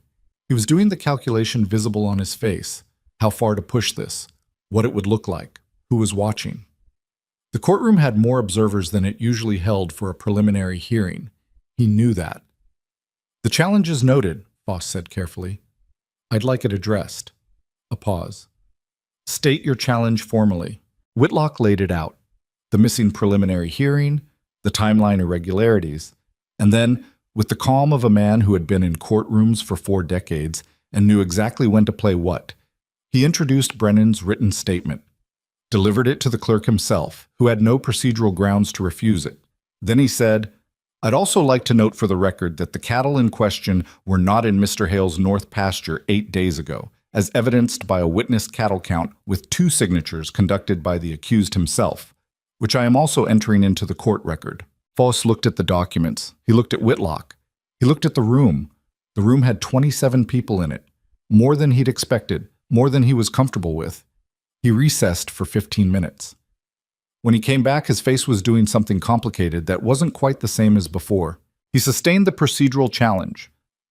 He was doing the calculation visible on his face. How far to push this? What it would look like? Who was watching? The courtroom had more observers than it usually held for a preliminary hearing. He knew that. The challenge is noted, Foss said carefully. I'd like it addressed. A pause. State your challenge formally. Whitlock laid it out. The missing preliminary hearing, the timeline irregularities, and then, with the calm of a man who had been in courtrooms for 4 decades and knew exactly when to play what, he introduced Brennan's written statement, delivered it to the clerk himself, who had no procedural grounds to refuse it. Then he said, I'd also like to note for the record that the cattle in question were not in Mr. Hale's north pasture 8 days ago, as evidenced by a witnessed cattle count with 2 signatures conducted by the accused himself, which I am also entering into the court record. Foss looked at the documents. He looked at Whitlock. He looked at the room. The room had 27 people in it, more than he'd expected, more than he was comfortable with. He recessed for 15 minutes. When he came back, his face was doing something complicated that wasn't quite the same as before. He sustained the procedural challenge.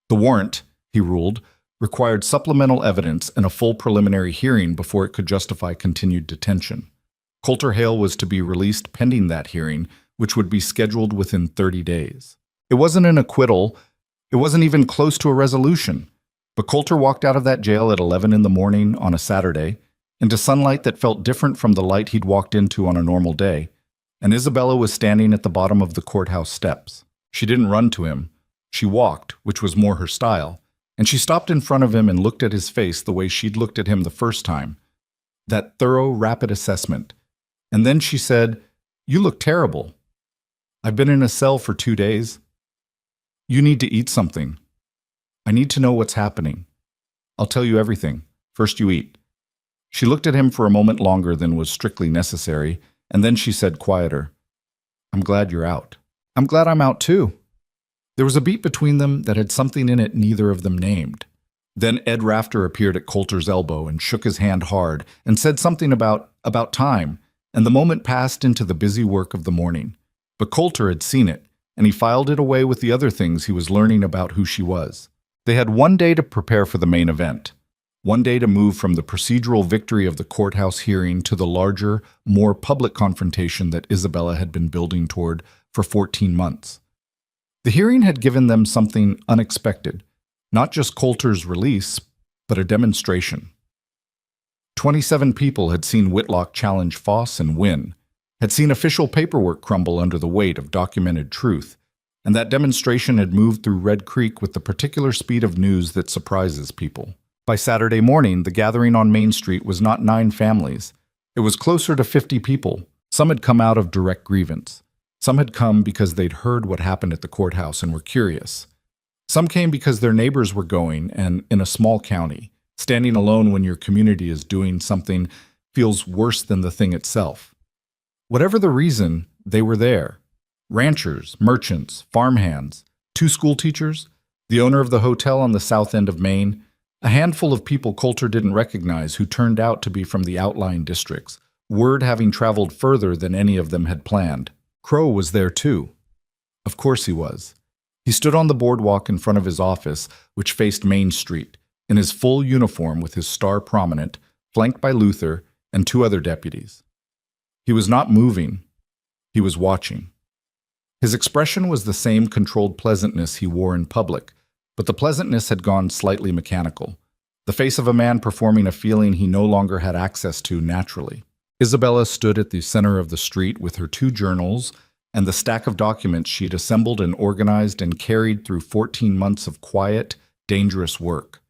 The warrant, he ruled, required supplemental evidence and a full preliminary hearing before it could justify continued detention. Coulter Hale was to be released pending that hearing, which would be scheduled within 30 days. It wasn't an acquittal. It wasn't even close to a resolution. But Coulter walked out of that jail at 11 in the morning on a Saturday, into sunlight that felt different from the light he'd walked into on a normal day, and Isabella was standing at the bottom of the courthouse steps. She didn't run to him. She walked, which was more her style, and she stopped in front of him and looked at his face the way she'd looked at him the first time. That thorough, rapid assessment. And then she said, You look terrible. I've been in a cell for 2 days. You need to eat something. I need to know what's happening. I'll tell you everything. First you eat. She looked at him for a moment longer than was strictly necessary, and then she said quieter, I'm glad you're out. I'm glad I'm out too. There was a beat between them that had something in it neither of them named. Then Ed Rafter appeared at Coulter's elbow and shook his hand hard and said something about time, and the moment passed into the busy work of the morning. But Coulter had seen it, and he filed it away with the other things he was learning about who she was. They had 1 day to prepare for the main event. 1 day to move from the procedural victory of the courthouse hearing to the larger, more public confrontation that Isabella had been building toward for 14 months. The hearing had given them something unexpected, not just Coulter's release, but a demonstration. 27 people had seen Whitlock challenge Foss and win, had seen official paperwork crumble under the weight of documented truth, and that demonstration had moved through Red Creek with the particular speed of news that surprises people. By Saturday morning, the gathering on Main Street was not 9 families. It was closer to 50 people. Some had come out of direct grievance. Some had come because they'd heard what happened at the courthouse and were curious. Some came because their neighbors were going, and in a small county, standing alone when your community is doing something feels worse than the thing itself. Whatever the reason, they were there. Ranchers, merchants, farmhands, 2 school teachers, the owner of the hotel on the south end of Maine, a handful of people Coulter didn't recognize who turned out to be from the outlying districts, word having traveled further than any of them had planned. Crow was there too. Of course he was. He stood on the boardwalk in front of his office, which faced Main Street, in his full uniform with his star prominent, flanked by Luther and 2 other deputies. He was not moving. He was watching. His expression was the same controlled pleasantness he wore in public, but the pleasantness had gone slightly mechanical, the face of a man performing a feeling he no longer had access to naturally. Isabella stood at the center of the street with her 2 journals and the stack of documents she'd assembled and organized and carried through 14 months of quiet, dangerous work.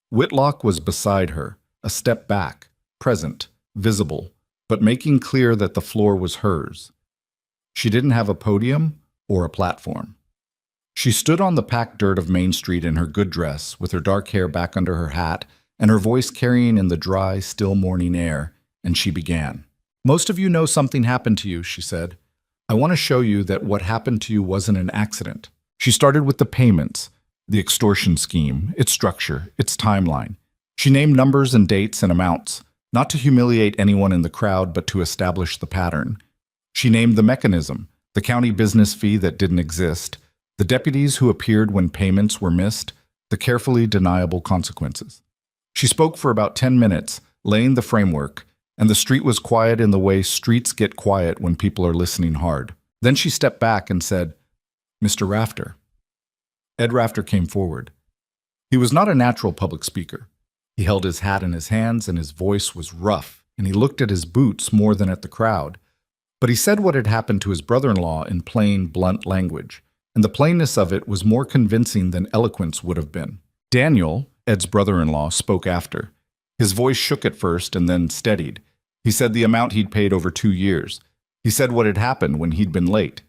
Whitlock was beside her, a step back, present, visible, but making clear that the floor was hers. She didn't have a podium or a platform. She stood on the packed dirt of Main Street in her good dress, with her dark hair back under her hat, and her voice carrying in the dry, still morning air, and she began. Most of you know something happened to you, she said. I want to show you that what happened to you wasn't an accident. She started with the payments, the extortion scheme, its structure, its timeline. She named numbers and dates and amounts, not to humiliate anyone in the crowd, but to establish the pattern. She named the mechanism, the county business fee that didn't exist, the deputies who appeared when payments were missed, the carefully deniable consequences. She spoke for about 10 minutes, laying the framework, and the street was quiet in the way streets get quiet when people are listening hard. Then she stepped back and said, "Mr. Rafter." Ed Rafter came forward. He was not a natural public speaker. He held his hat in his hands and his voice was rough, and he looked at his boots more than at the crowd. But he said what had happened to his brother-in-law in plain, blunt language, and the plainness of it was more convincing than eloquence would have been. Daniel, Ed's brother-in-law, spoke after. His voice shook at first and then steadied. He said the amount he'd paid over 2 years. He said what had happened when he'd been late.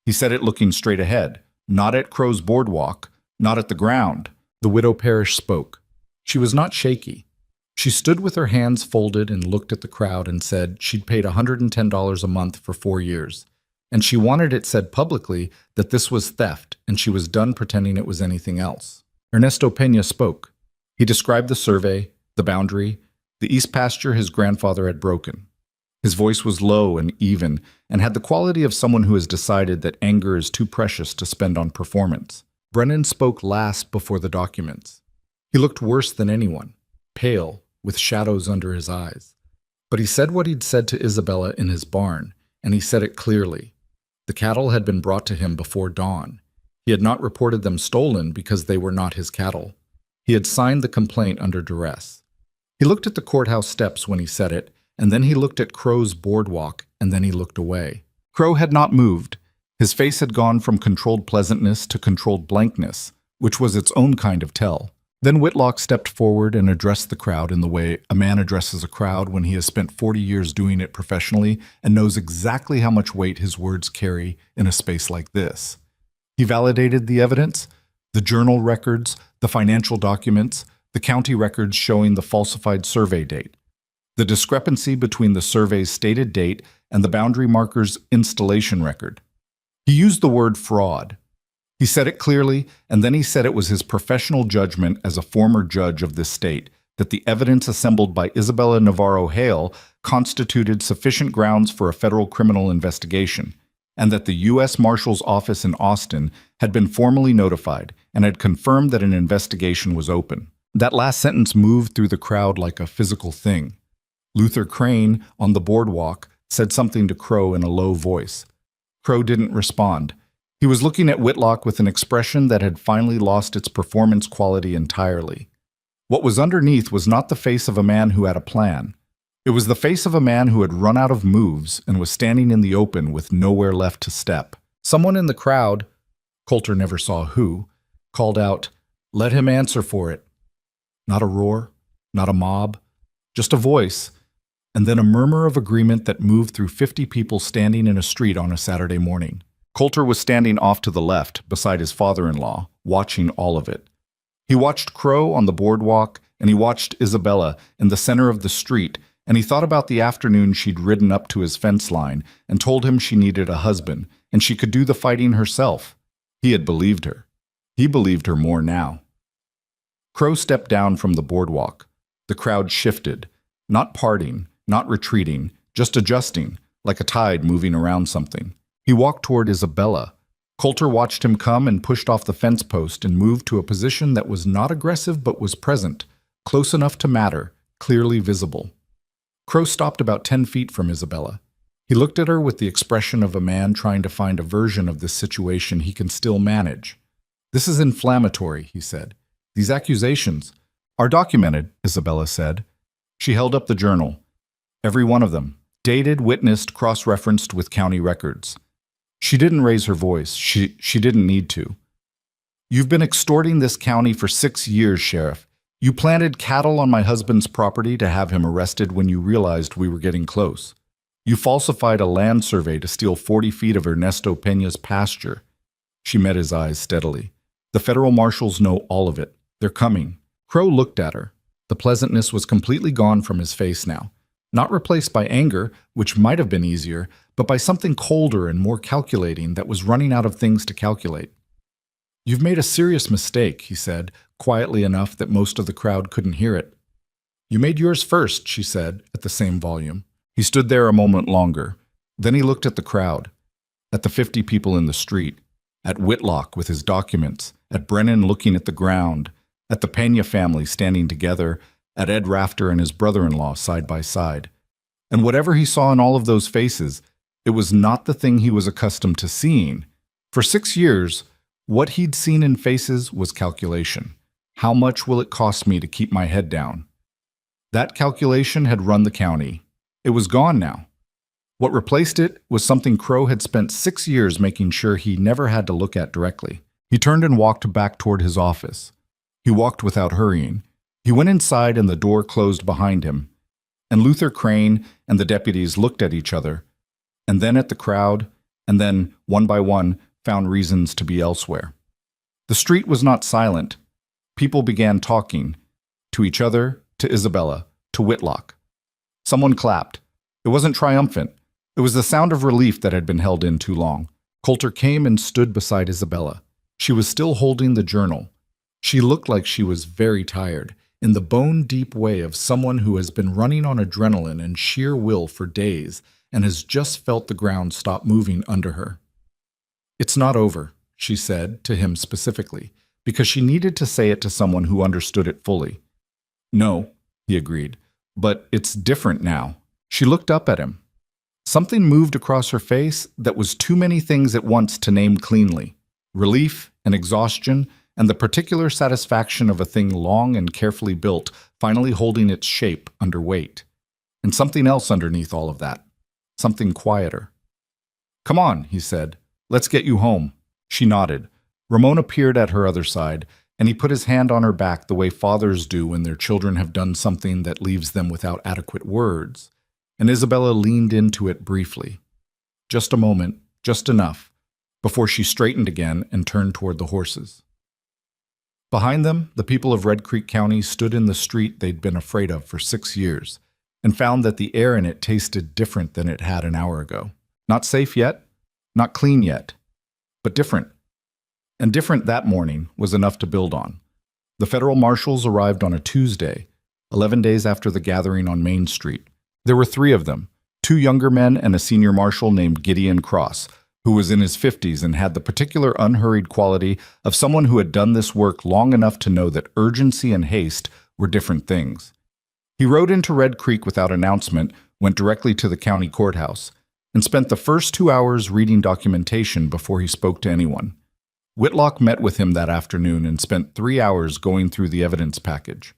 He said it looking straight ahead, not at Crow's boardwalk, not at the ground. The widow Parrish spoke. She was not shaky. She stood with her hands folded and looked at the crowd and said she'd paid $110 a month for 4 years. And she wanted it said publicly that this was theft, and she was done pretending it was anything else. Ernesto Peña spoke. He described the survey, the boundary, the east pasture his grandfather had broken. His voice was low and even, and had the quality of someone who has decided that anger is too precious to spend on performance. Brennan spoke last before the documents. He looked worse than anyone, pale, with shadows under his eyes. But he said what he'd said to Isabella in his barn, and he said it clearly. The cattle had been brought to him before dawn. He had not reported them stolen because they were not his cattle. He had signed the complaint under duress. He looked at the courthouse steps when he said it, and then he looked at Crow's boardwalk, and then he looked away. Crow had not moved. His face had gone from controlled pleasantness to controlled blankness, which was its own kind of tell. Then Whitlock stepped forward and addressed the crowd in the way a man addresses a crowd when he has spent 40 years doing it professionally and knows exactly how much weight his words carry in a space like this. He validated the evidence, the journal records, the financial documents, the county records showing the falsified survey date, the discrepancy between the survey's stated date and the boundary marker's installation record. He used the word fraud. He said it clearly, and then he said it was his professional judgment as a former judge of this state that the evidence assembled by Isabella Navarro Hale constituted sufficient grounds for a federal criminal investigation, and that the U.S. Marshal's office in Austin had been formally notified and had confirmed that an investigation was open. That last sentence moved through the crowd like a physical thing. Luther Crane, on the boardwalk, said something to Crow in a low voice. Crow didn't respond. He was looking at Whitlock with an expression that had finally lost its performance quality entirely. What was underneath was not the face of a man who had a plan. It was the face of a man who had run out of moves and was standing in the open with nowhere left to step. Someone in the crowd, Coulter never saw who, called out, "Let him answer for it." Not a roar, not a mob, just a voice, and then a murmur of agreement that moved through 50 people standing in a street on a Saturday morning. Coulter was standing off to the left, beside his father-in-law, watching all of it. He watched Crow on the boardwalk, and he watched Isabella in the center of the street, and he thought about the afternoon she'd ridden up to his fence line and told him she needed a husband, and she could do the fighting herself. He had believed her. He believed her more now. Crow stepped down from the boardwalk. The crowd shifted, not parting, not retreating, just adjusting, like a tide moving around something. He walked toward Isabella. Coulter watched him come and pushed off the fence post and moved to a position that was not aggressive but was present, close enough to matter, clearly visible. Crow stopped about 10 feet from Isabella. He looked at her with the expression of a man trying to find a version of this situation he can still manage. "This is inflammatory," he said. "These accusations are documented," Isabella said. She held up the journal. Every one of them, dated, witnessed, cross-referenced with county records. She didn't raise her voice. She didn't need to. "You've been extorting this county for 6 years, Sheriff. You planted cattle on my husband's property to have him arrested when you realized we were getting close. You falsified a land survey to steal 40 feet of Ernesto Peña's pasture." She met his eyes steadily. "The federal marshals know all of it. They're coming." Crow looked at her. The pleasantness was completely gone from his face now. Not replaced by anger, which might have been easier, but by something colder and more calculating that was running out of things to calculate. "You've made a serious mistake," he said, quietly enough that most of the crowd couldn't hear it. "You made yours first," she said, at the same volume. He stood there a moment longer. Then he looked at the crowd. at the 50 people in the street, at Whitlock with his documents, at Brennan looking at the ground, at the Pena family standing together, at Ed Rafter and his brother-in-law side by side. And whatever he saw in all of those faces, it was not the thing he was accustomed to seeing. For 6 years, what he'd seen in faces was calculation. How much will it cost me to keep my head down? That calculation had run the county. It was gone now. What replaced it was something Crow had spent 6 years making sure he never had to look at directly. He turned and walked back toward his office. He walked without hurrying. He went inside and the door closed behind him. And Luther Crane and the deputies looked at each other, and then at the crowd, and then, one by one, found reasons to be elsewhere. The street was not silent. People began talking, to each other, to Isabella, to Whitlock. Someone clapped. It wasn't triumphant. It was the sound of relief that had been held in too long. Coulter came and stood beside Isabella. She was still holding the journal. She looked like she was very tired, in the bone-deep way of someone who has been running on adrenaline and sheer will for days and has just felt the ground stop moving under her. "It's not over," she said to him specifically, because she needed to say it to someone who understood it fully. "No," he agreed, "but it's different now." She looked up at him. Something moved across her face that was too many things at once to name cleanly. Relief and exhaustion and the particular satisfaction of a thing long and carefully built, finally holding its shape under weight. And something else underneath all of that. Something quieter. "Come on," he said. "Let's get you home." She nodded. Ramon appeared at her other side, and he put his hand on her back the way fathers do when their children have done something that leaves them without adequate words. And Isabella leaned into it briefly. Just a moment, just enough, before she straightened again and turned toward the horses. Behind them, the people of Red Creek County stood in the street they'd been afraid of for 6 years, and found that the air in it tasted different than it had an hour ago. Not safe yet, not clean yet, but different. And different that morning was enough to build on. The federal marshals arrived on a Tuesday, 11 days after the gathering on Main Street. There were 3 of them, 2 younger men and a senior marshal named Gideon Cross, who was in his 50s and had the particular unhurried quality of someone who had done this work long enough to know that urgency and haste were different things. He rode into Red Creek without announcement, went directly to the county courthouse, and spent the first 2 hours reading documentation before he spoke to anyone. Whitlock met with him that afternoon and spent 3 hours going through the evidence package.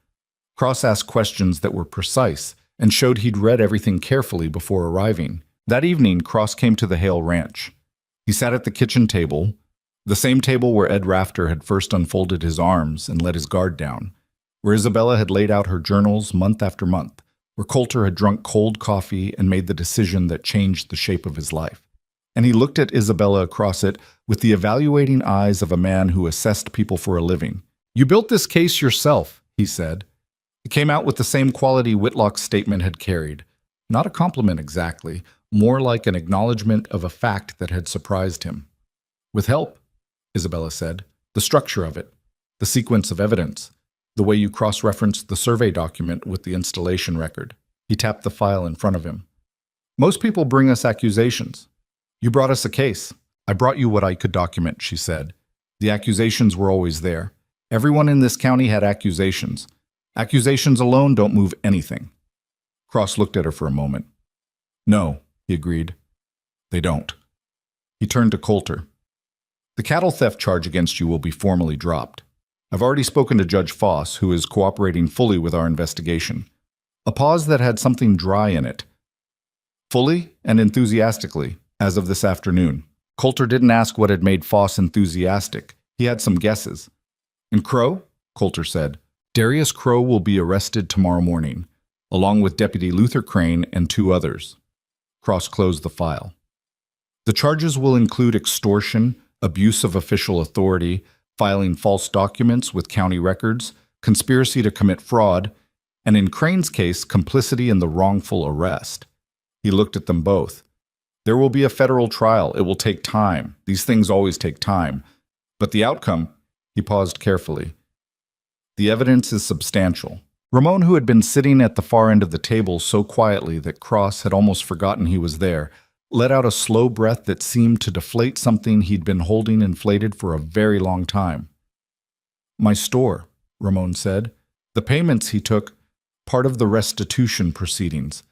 Cross asked questions that were precise and showed he'd read everything carefully before arriving. That evening, Cross came to the Hale Ranch. He sat at the kitchen table, the same table where Ed Rafter had first unfolded his arms and let his guard down, where Isabella had laid out her journals month after month, where Coulter had drunk cold coffee and made the decision that changed the shape of his life. And he looked at Isabella across it with the evaluating eyes of a man who assessed people for a living. "You built this case yourself," he said. It came out with the same quality Whitlock's statement had carried. Not a compliment exactly, more like an acknowledgement of a fact that had surprised him. "With help," Isabella said. "The structure of it, the sequence of evidence, the way you cross-referenced the survey document with the installation record." He tapped the file in front of him. "Most people bring us accusations. You brought us a case. I brought you what I could document," she said. "The accusations were always there. Everyone in this county had accusations. Accusations alone don't move anything." Cross looked at her for a moment. "No," he agreed. "They don't." He turned to Coulter. "The cattle theft charge against you will be formally dropped. I've already spoken to Judge Foss, who is cooperating fully with our investigation." A pause that had something dry in it. Fully and enthusiastically, as of this afternoon. Coulter didn't ask what had made Foss enthusiastic. He had some guesses. "And Crow?" Coulter said. "Darius Crow will be arrested tomorrow morning, along with Deputy Luther Crane and 2 others. Cross closed the file. "The charges will include extortion, abuse of official authority, filing false documents with county records, conspiracy to commit fraud, and in Crane's case, complicity in the wrongful arrest." He looked at them both. "There will be a federal trial. It will take time. These things always take time. But the outcome," he paused carefully, "the evidence is substantial." Ramon, who had been sitting at the far end of the table so quietly that Cross had almost forgotten he was there, let out a slow breath that seemed to deflate something he'd been holding inflated for a very long time. My store, Ramon said. The payments he took, part of the restitution proceedings.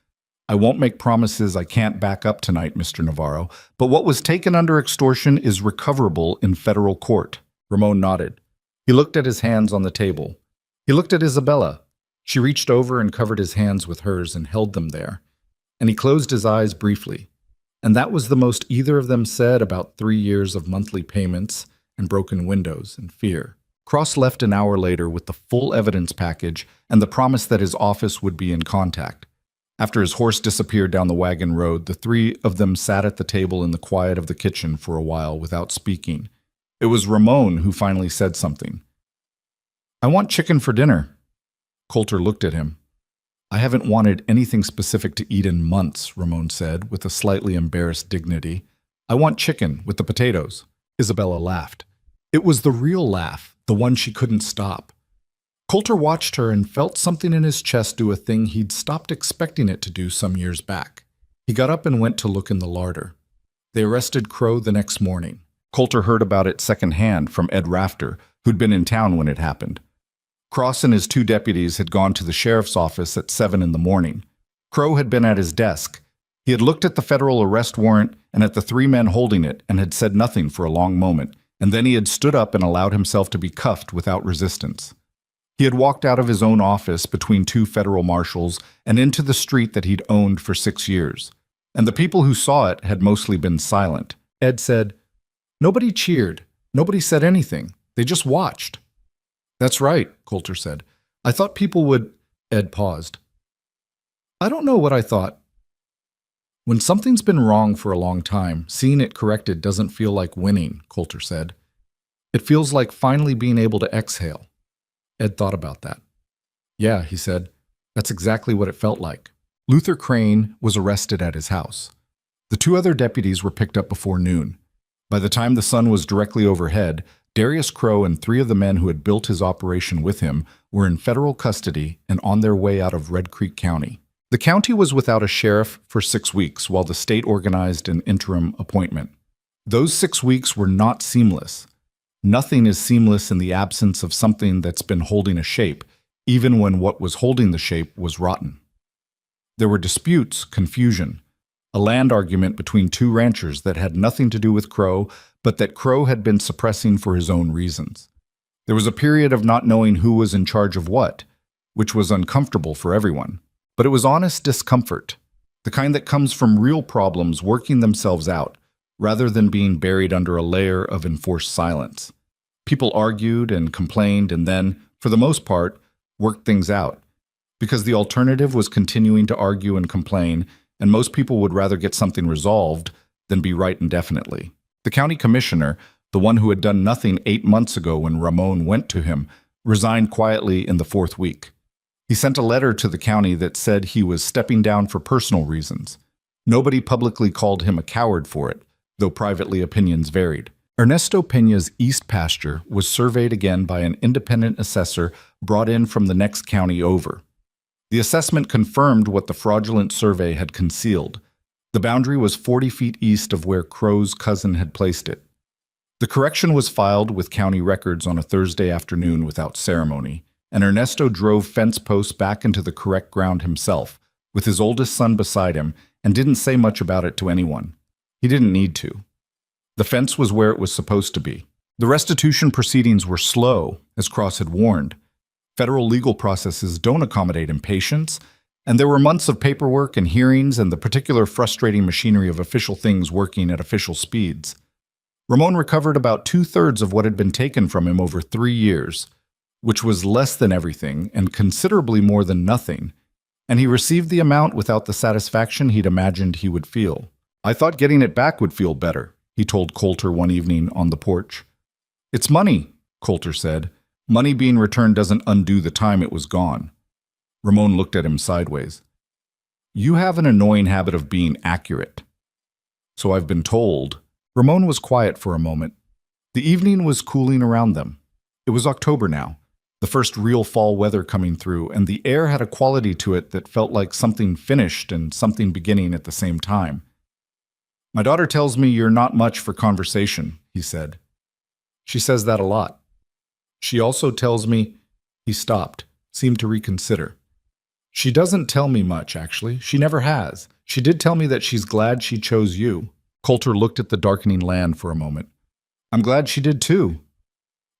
I won't make promises I can't back up tonight, Mr. Navarro, but what was taken under extortion is recoverable in federal court. Ramon nodded. He looked at his hands on the table. He looked at Isabella. She reached over and covered his hands with hers and held them there. And he closed his eyes briefly. And that was the most either of them said about 3 years of monthly payments and broken windows and fear. Cross left an hour later with the full evidence package and the promise that his office would be in contact. After his horse disappeared down the wagon road, the three of them sat at the table in the quiet of the kitchen for a while without speaking. It was Ramon who finally said something. I want chicken for dinner. Coulter looked at him. I haven't wanted anything specific to eat in months, Ramon said, with a slightly embarrassed dignity. I want chicken with the potatoes. Isabella laughed. It was the real laugh, the one she couldn't stop. Coulter watched her and felt something in his chest do a thing he'd stopped expecting it to do some years back. He got up and went to look in the larder. They arrested Crow the next morning. Coulter heard about it secondhand from Ed Rafter, who'd been in town when it happened. Cross and his 2 deputies had gone to the sheriff's office at 7 in the morning. Crow had been at his desk. He had looked at the federal arrest warrant and at the 3 men holding it and had said nothing for a long moment, and then he had stood up and allowed himself to be cuffed without resistance. He had walked out of his own office between 2 federal marshals and into the street that he'd owned for 6 years. And the people who saw it had mostly been silent. Ed said, Nobody cheered. Nobody said anything. They just watched. That's right, Coulter said. I thought people would... Ed paused. I don't know what I thought. When something's been wrong for a long time, seeing it corrected doesn't feel like winning, Coulter said. It feels like finally being able to exhale. Ed thought about that. Yeah, he said. That's exactly what it felt like. Luther Crane was arrested at his house. The 2 other deputies were picked up before noon. By the time the sun was directly overhead, Darius Crow and 3 of the men who had built his operation with him were in federal custody and on their way out of Red Creek County. The county was without a sheriff for 6 weeks while the state organized an interim appointment. Those 6 weeks were not seamless. Nothing is seamless in the absence of something that's been holding a shape, even when what was holding the shape was rotten. There were disputes, confusion, a land argument between 2 ranchers that had nothing to do with Crow, but that Crow had been suppressing for his own reasons. There was a period of not knowing who was in charge of what, which was uncomfortable for everyone. But it was honest discomfort, the kind that comes from real problems working themselves out, rather than being buried under a layer of enforced silence. People argued and complained and then, for the most part, worked things out, because the alternative was continuing to argue and complain, and most people would rather get something resolved than be right indefinitely. The county commissioner, the one who had done nothing 8 months ago when Ramon went to him, resigned quietly in the 4th week. He sent a letter to the county that said he was stepping down for personal reasons. Nobody publicly called him a coward for it, though privately opinions varied. Ernesto Peña's east pasture was surveyed again by an independent assessor brought in from the next county over. The assessment confirmed what the fraudulent survey had concealed. The boundary was 40 feet east of where Crow's cousin had placed it. The correction was filed with county records on a Thursday afternoon without ceremony, and Ernesto drove fence posts back into the correct ground himself, with his oldest son beside him, and didn't say much about it to anyone. He didn't need to. The fence was where it was supposed to be. The restitution proceedings were slow, as Cross had warned. Federal legal processes don't accommodate impatience, and there were months of paperwork and hearings and the particular frustrating machinery of official things working at official speeds. Ramon recovered about 2/3 of what had been taken from him over 3 years, which was less than everything and considerably more than nothing, and he received the amount without the satisfaction he'd imagined he would feel. I thought getting it back would feel better, he told Coulter one evening on the porch. It's money, Coulter said. Money being returned doesn't undo the time it was gone. Ramon looked at him sideways. You have an annoying habit of being accurate. So I've been told. Ramon was quiet for a moment. The evening was cooling around them. It was October now, the first real fall weather coming through, and the air had a quality to it that felt like something finished and something beginning at the same time. My daughter tells me you're not much for conversation, he said. She says that a lot. She also tells me, he stopped, seemed to reconsider. She doesn't tell me much, actually. She never has. She did tell me that she's glad she chose you. Coulter looked at the darkening land for a moment. I'm glad she did too.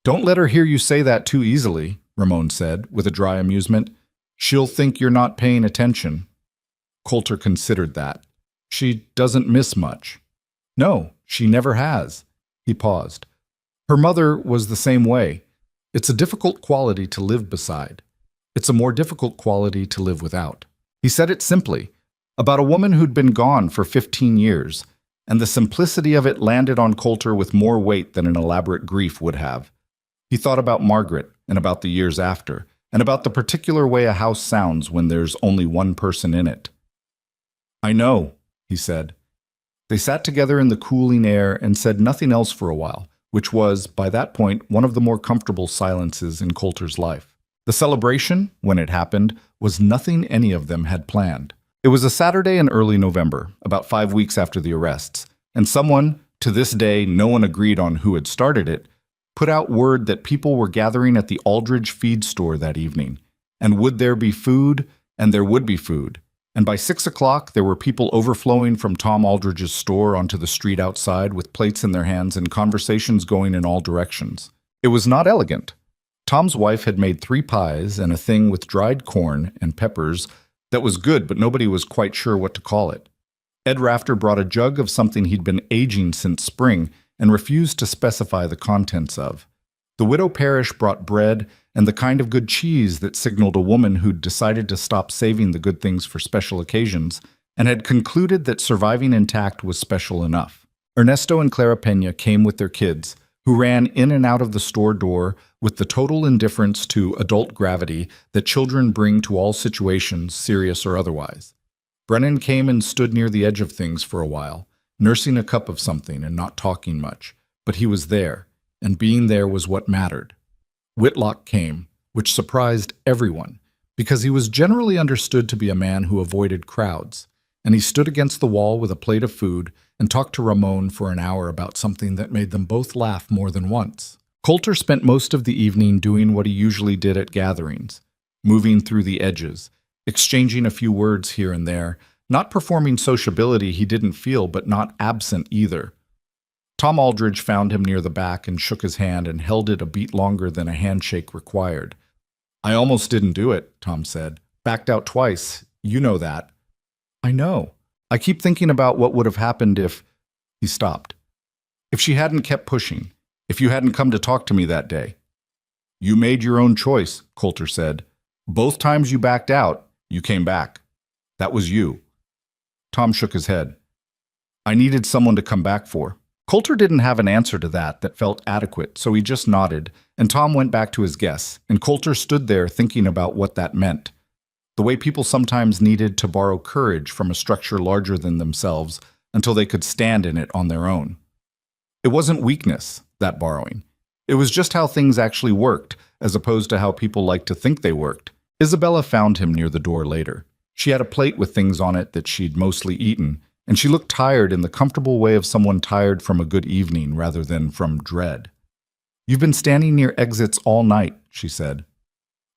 Don't let her hear you say that too easily, Ramon said, with a dry amusement. She'll think you're not paying attention. Coulter considered that. She doesn't miss much. No, she never has. He paused. Her mother was the same way. It's a difficult quality to live beside. It's a more difficult quality to live without. He said it simply, about a woman who'd been gone for 15 years, and the simplicity of it landed on Coulter with more weight than an elaborate grief would have. He thought about Margaret and about the years after, and about the particular way a house sounds when there's only one person in it. I know, he said. They sat together in the cooling air and said nothing else for a while, which was, by that point, one of the more comfortable silences in Coulter's life. The celebration, when it happened, was nothing any of them had planned. It was a Saturday in early November, about 5 weeks after the arrests, and someone, to this day no one agreed on who had started it, put out word that people were gathering at the Aldridge feed store that evening, and would there be food, and there would be food. And by 6 o'clock, there were people overflowing from Tom Aldridge's store onto the street outside with plates in their hands and conversations going in all directions. It was not elegant. Tom's wife had made 3 pies and a thing with dried corn and peppers that was good, but nobody was quite sure what to call it. Ed Rafter brought a jug of something he'd been aging since spring and refused to specify the contents of. The widow Parrish brought bread and the kind of good cheese that signaled a woman who'd decided to stop saving the good things for special occasions and had concluded that surviving intact was special enough. Ernesto and Clara Pena came with their kids, who ran in and out of the store door with the total indifference to adult gravity that children bring to all situations, serious or otherwise. Brennan came and stood near the edge of things for a while, nursing a cup of something and not talking much, but he was there, and being there was what mattered. Whitlock came, which surprised everyone, because he was generally understood to be a man who avoided crowds, and he stood against the wall with a plate of food and talked to Ramon for an hour about something that made them both laugh more than once. Coulter spent most of the evening doing what he usually did at gatherings, moving through the edges, exchanging a few words here and there, not performing sociability he didn't feel, but not absent either. Tom Aldridge found him near the back and shook his hand and held it a beat longer than a handshake required. I almost didn't do it, Tom said. Backed out twice. You know that. I know. I keep thinking about what would have happened if... He stopped. If she hadn't kept pushing. If you hadn't come to talk to me that day. You made your own choice, Coulter said. Both times you backed out, you came back. That was you. Tom shook his head. I needed someone to come back for. Coulter didn't have an answer to that felt adequate, so he just nodded, and Tom went back to his guests, and Coulter stood there thinking about what that meant. The way people sometimes needed to borrow courage from a structure larger than themselves until they could stand in it on their own. It wasn't weakness, that borrowing. It was just how things actually worked, as opposed to how people liked to think they worked. Isabella found him near the door later. She had a plate with things on it that she'd mostly eaten, and she looked tired in the comfortable way of someone tired from a good evening rather than from dread. You've been standing near exits all night, she said.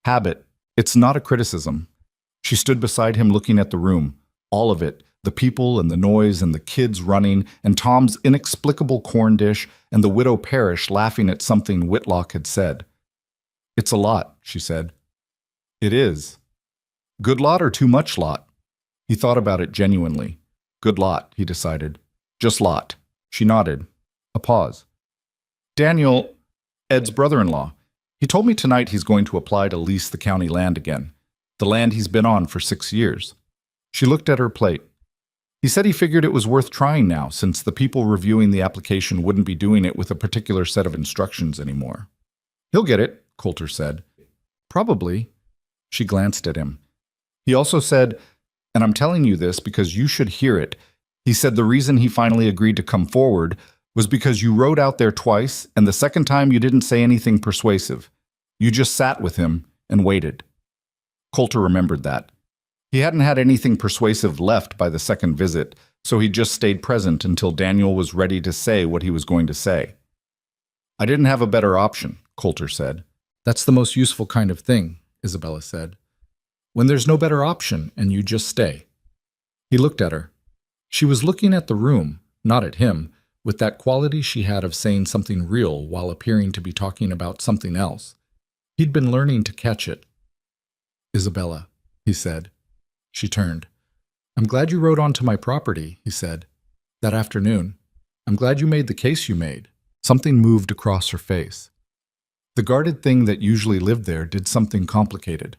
Habit. It's not a criticism. She stood beside him looking at the room, all of it, the people and the noise and the kids running and Tom's inexplicable corn dish and the widow Parrish laughing at something Whitlock had said. It's a lot, she said. It is. Good lot or too much lot? He thought about it genuinely. Good lot, he decided. Just lot. She nodded. A pause. Daniel, Ed's brother-in-law, he told me tonight he's going to apply to lease the county land again, the land he's been on for 6 years. She looked at her plate. He said he figured it was worth trying now, since the people reviewing the application wouldn't be doing it with a particular set of instructions anymore. He'll get it, Coulter said. Probably. She glanced at him. He also said, and I'm telling you this because you should hear it, he said the reason he finally agreed to come forward was because you rode out there twice, and the second time you didn't say anything persuasive. You just sat with him and waited. Coulter remembered that. He hadn't had anything persuasive left by the second visit, so he just stayed present until Daniel was ready to say what he was going to say. I didn't have a better option, Coulter said. That's the most useful kind of thing, Isabella said. When there's no better option and you just stay. He looked at her. She was looking at the room, not at him, with that quality she had of saying something real while appearing to be talking about something else. He'd been learning to catch it. Isabella, he said. She turned. I'm glad you rode onto my property, he said. That afternoon. I'm glad you made the case you made. Something moved across her face. The guarded thing that usually lived there did something complicated.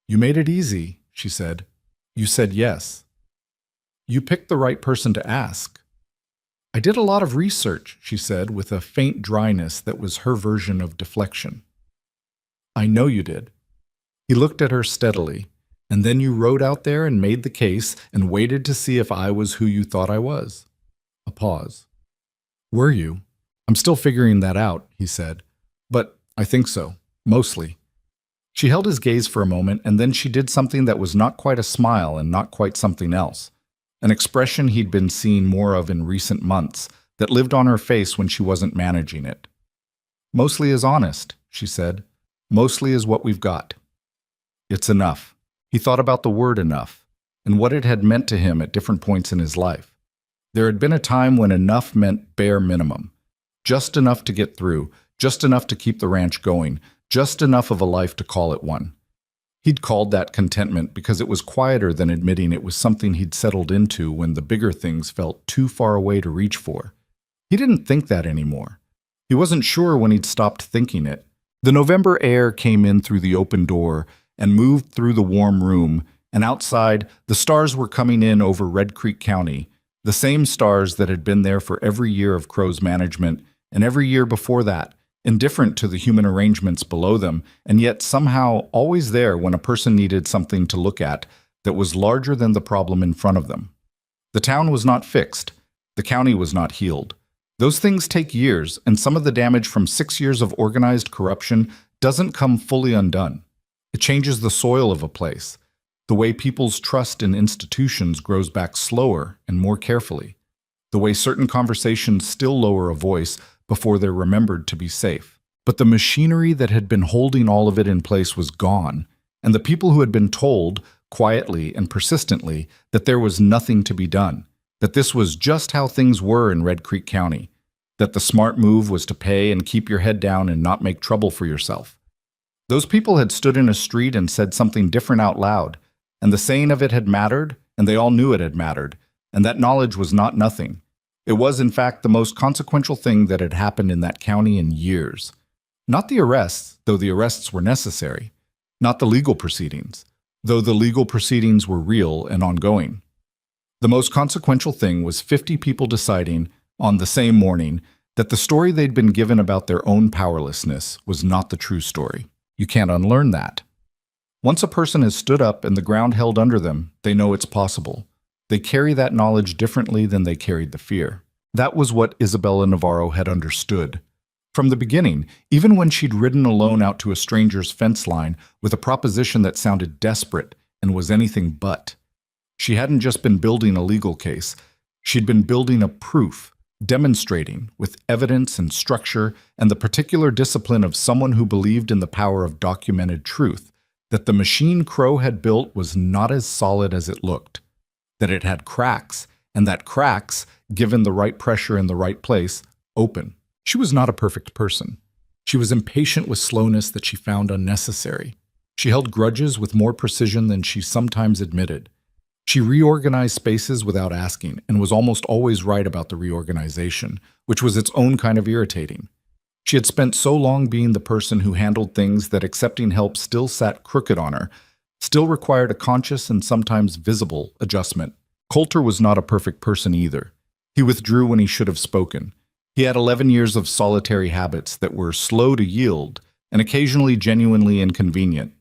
You made it easy, she said. You said yes. You picked the right person to ask. I did a lot of research, she said, with a faint dryness that was her version of deflection. I know you did. He looked at her steadily. And then you rode out there and made the case and waited to see if I was who you thought I was. A pause. Were you? I'm still figuring that out, he said. But I think so, mostly. She held his gaze for a moment, and then she did something that was not quite a smile and not quite something else. An expression he'd been seeing more of in recent months that lived on her face when she wasn't managing it. Mostly is honest, she said. Mostly is what we've got. It's enough. He thought about the word enough, and what it had meant to him at different points in his life. There had been a time when enough meant bare minimum. Just enough to get through, just enough to keep the ranch going, just enough of a life to call it one. He'd called that contentment because it was quieter than admitting it was something he'd settled into when the bigger things felt too far away to reach for. He didn't think that anymore. He wasn't sure when he'd stopped thinking it. The November air came in through the open door and moved through the warm room, and outside, the stars were coming in over Red Creek County, the same stars that had been there for every year of Crow's management and every year before that, indifferent to the human arrangements below them, and yet somehow always there when a person needed something to look at that was larger than the problem in front of them. The town was not fixed. The county was not healed. Those things take years, and some of the damage from 6 years of organized corruption doesn't come fully undone. It changes the soil of a place. The way people's trust in institutions grows back slower and more carefully. The way certain conversations still lower a voice before they're remembered to be safe. But the machinery that had been holding all of it in place was gone, and the people who had been told, quietly and persistently, that there was nothing to be done, that this was just how things were in Red Creek County, that the smart move was to pay and keep your head down and not make trouble for yourself. Those people had stood in a street and said something different out loud, and the saying of it had mattered, and they all knew it had mattered, and that knowledge was not nothing. It was, in fact, the most consequential thing that had happened in that county in years. Not the arrests, though the arrests were necessary. Not the legal proceedings, though the legal proceedings were real and ongoing. The most consequential thing was 50 people deciding, on the same morning, that the story they'd been given about their own powerlessness was not the true story. You can't unlearn that. Once a person has stood up and the ground held under them, they know it's possible. They carry that knowledge differently than they carried the fear. That was what Isabella Navarro had understood. From the beginning, even when she'd ridden alone out to a stranger's fence line with a proposition that sounded desperate and was anything but. She hadn't just been building a legal case. She'd been building a proof, demonstrating, with evidence and structure and the particular discipline of someone who believed in the power of documented truth, that the machine Crow had built was not as solid as it looked, that it had cracks, and that cracks, given the right pressure in the right place, open. She was not a perfect person. She was impatient with slowness that she found unnecessary. She held grudges with more precision than she sometimes admitted. She reorganized spaces without asking and was almost always right about the reorganization, which was its own kind of irritating. She had spent so long being the person who handled things that accepting help still sat crooked on her, still required a conscious and sometimes visible adjustment. Coulter was not a perfect person either. He withdrew when he should have spoken. He had 11 years of solitary habits that were slow to yield and occasionally genuinely inconvenient.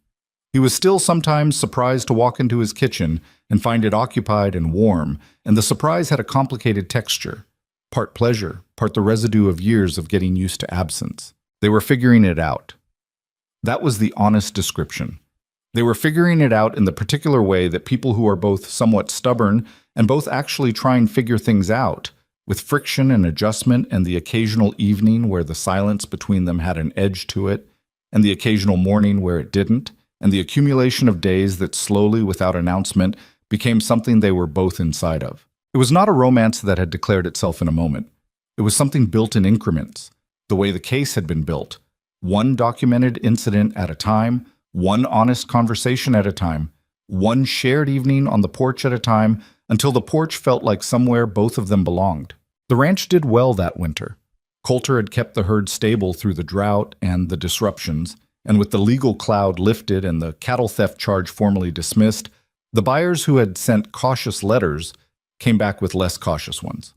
He was still sometimes surprised to walk into his kitchen and find it occupied and warm, and the surprise had a complicated texture, part pleasure, part the residue of years of getting used to absence. They were figuring it out. That was the honest description. They were figuring it out in the particular way that people who are both somewhat stubborn and both actually try and figure things out, with friction and adjustment and the occasional evening where the silence between them had an edge to it, and the occasional morning where it didn't, and the accumulation of days that slowly, without announcement, became something they were both inside of. It was not a romance that had declared itself in a moment. It was something built in increments, the way the case had been built, one documented incident at a time, one honest conversation at a time, one shared evening on the porch at a time, until the porch felt like somewhere both of them belonged. The ranch did well that winter. Coulter had kept the herd stable through the drought and the disruptions, and with the legal cloud lifted and the cattle theft charge formally dismissed, the buyers who had sent cautious letters came back with less cautious ones.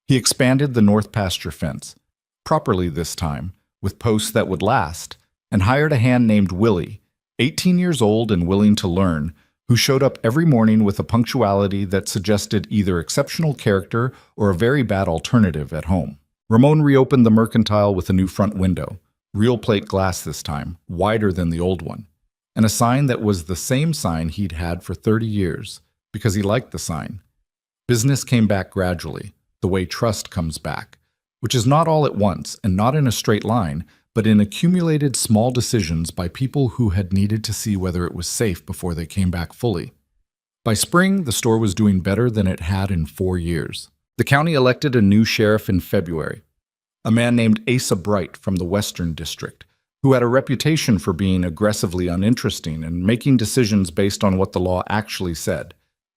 He expanded the north pasture fence, properly this time, with posts that would last, and hired a hand named Willie, 18 years old and willing to learn, who showed up every morning with a punctuality that suggested either exceptional character or a very bad alternative at home. Ramon reopened the mercantile with a new front window, real plate glass this time, wider than the old one, and a sign that was the same sign he'd had for 30 years, because he liked the sign. Business came back gradually, the way trust comes back, which is not all at once and not in a straight line, but in accumulated small decisions by people who had needed to see whether it was safe before they came back fully. By spring, the store was doing better than it had in 4 years. The county elected a new sheriff in February, a man named Asa Bright from the Western District, who had a reputation for being aggressively uninteresting and making decisions based on what the law actually said.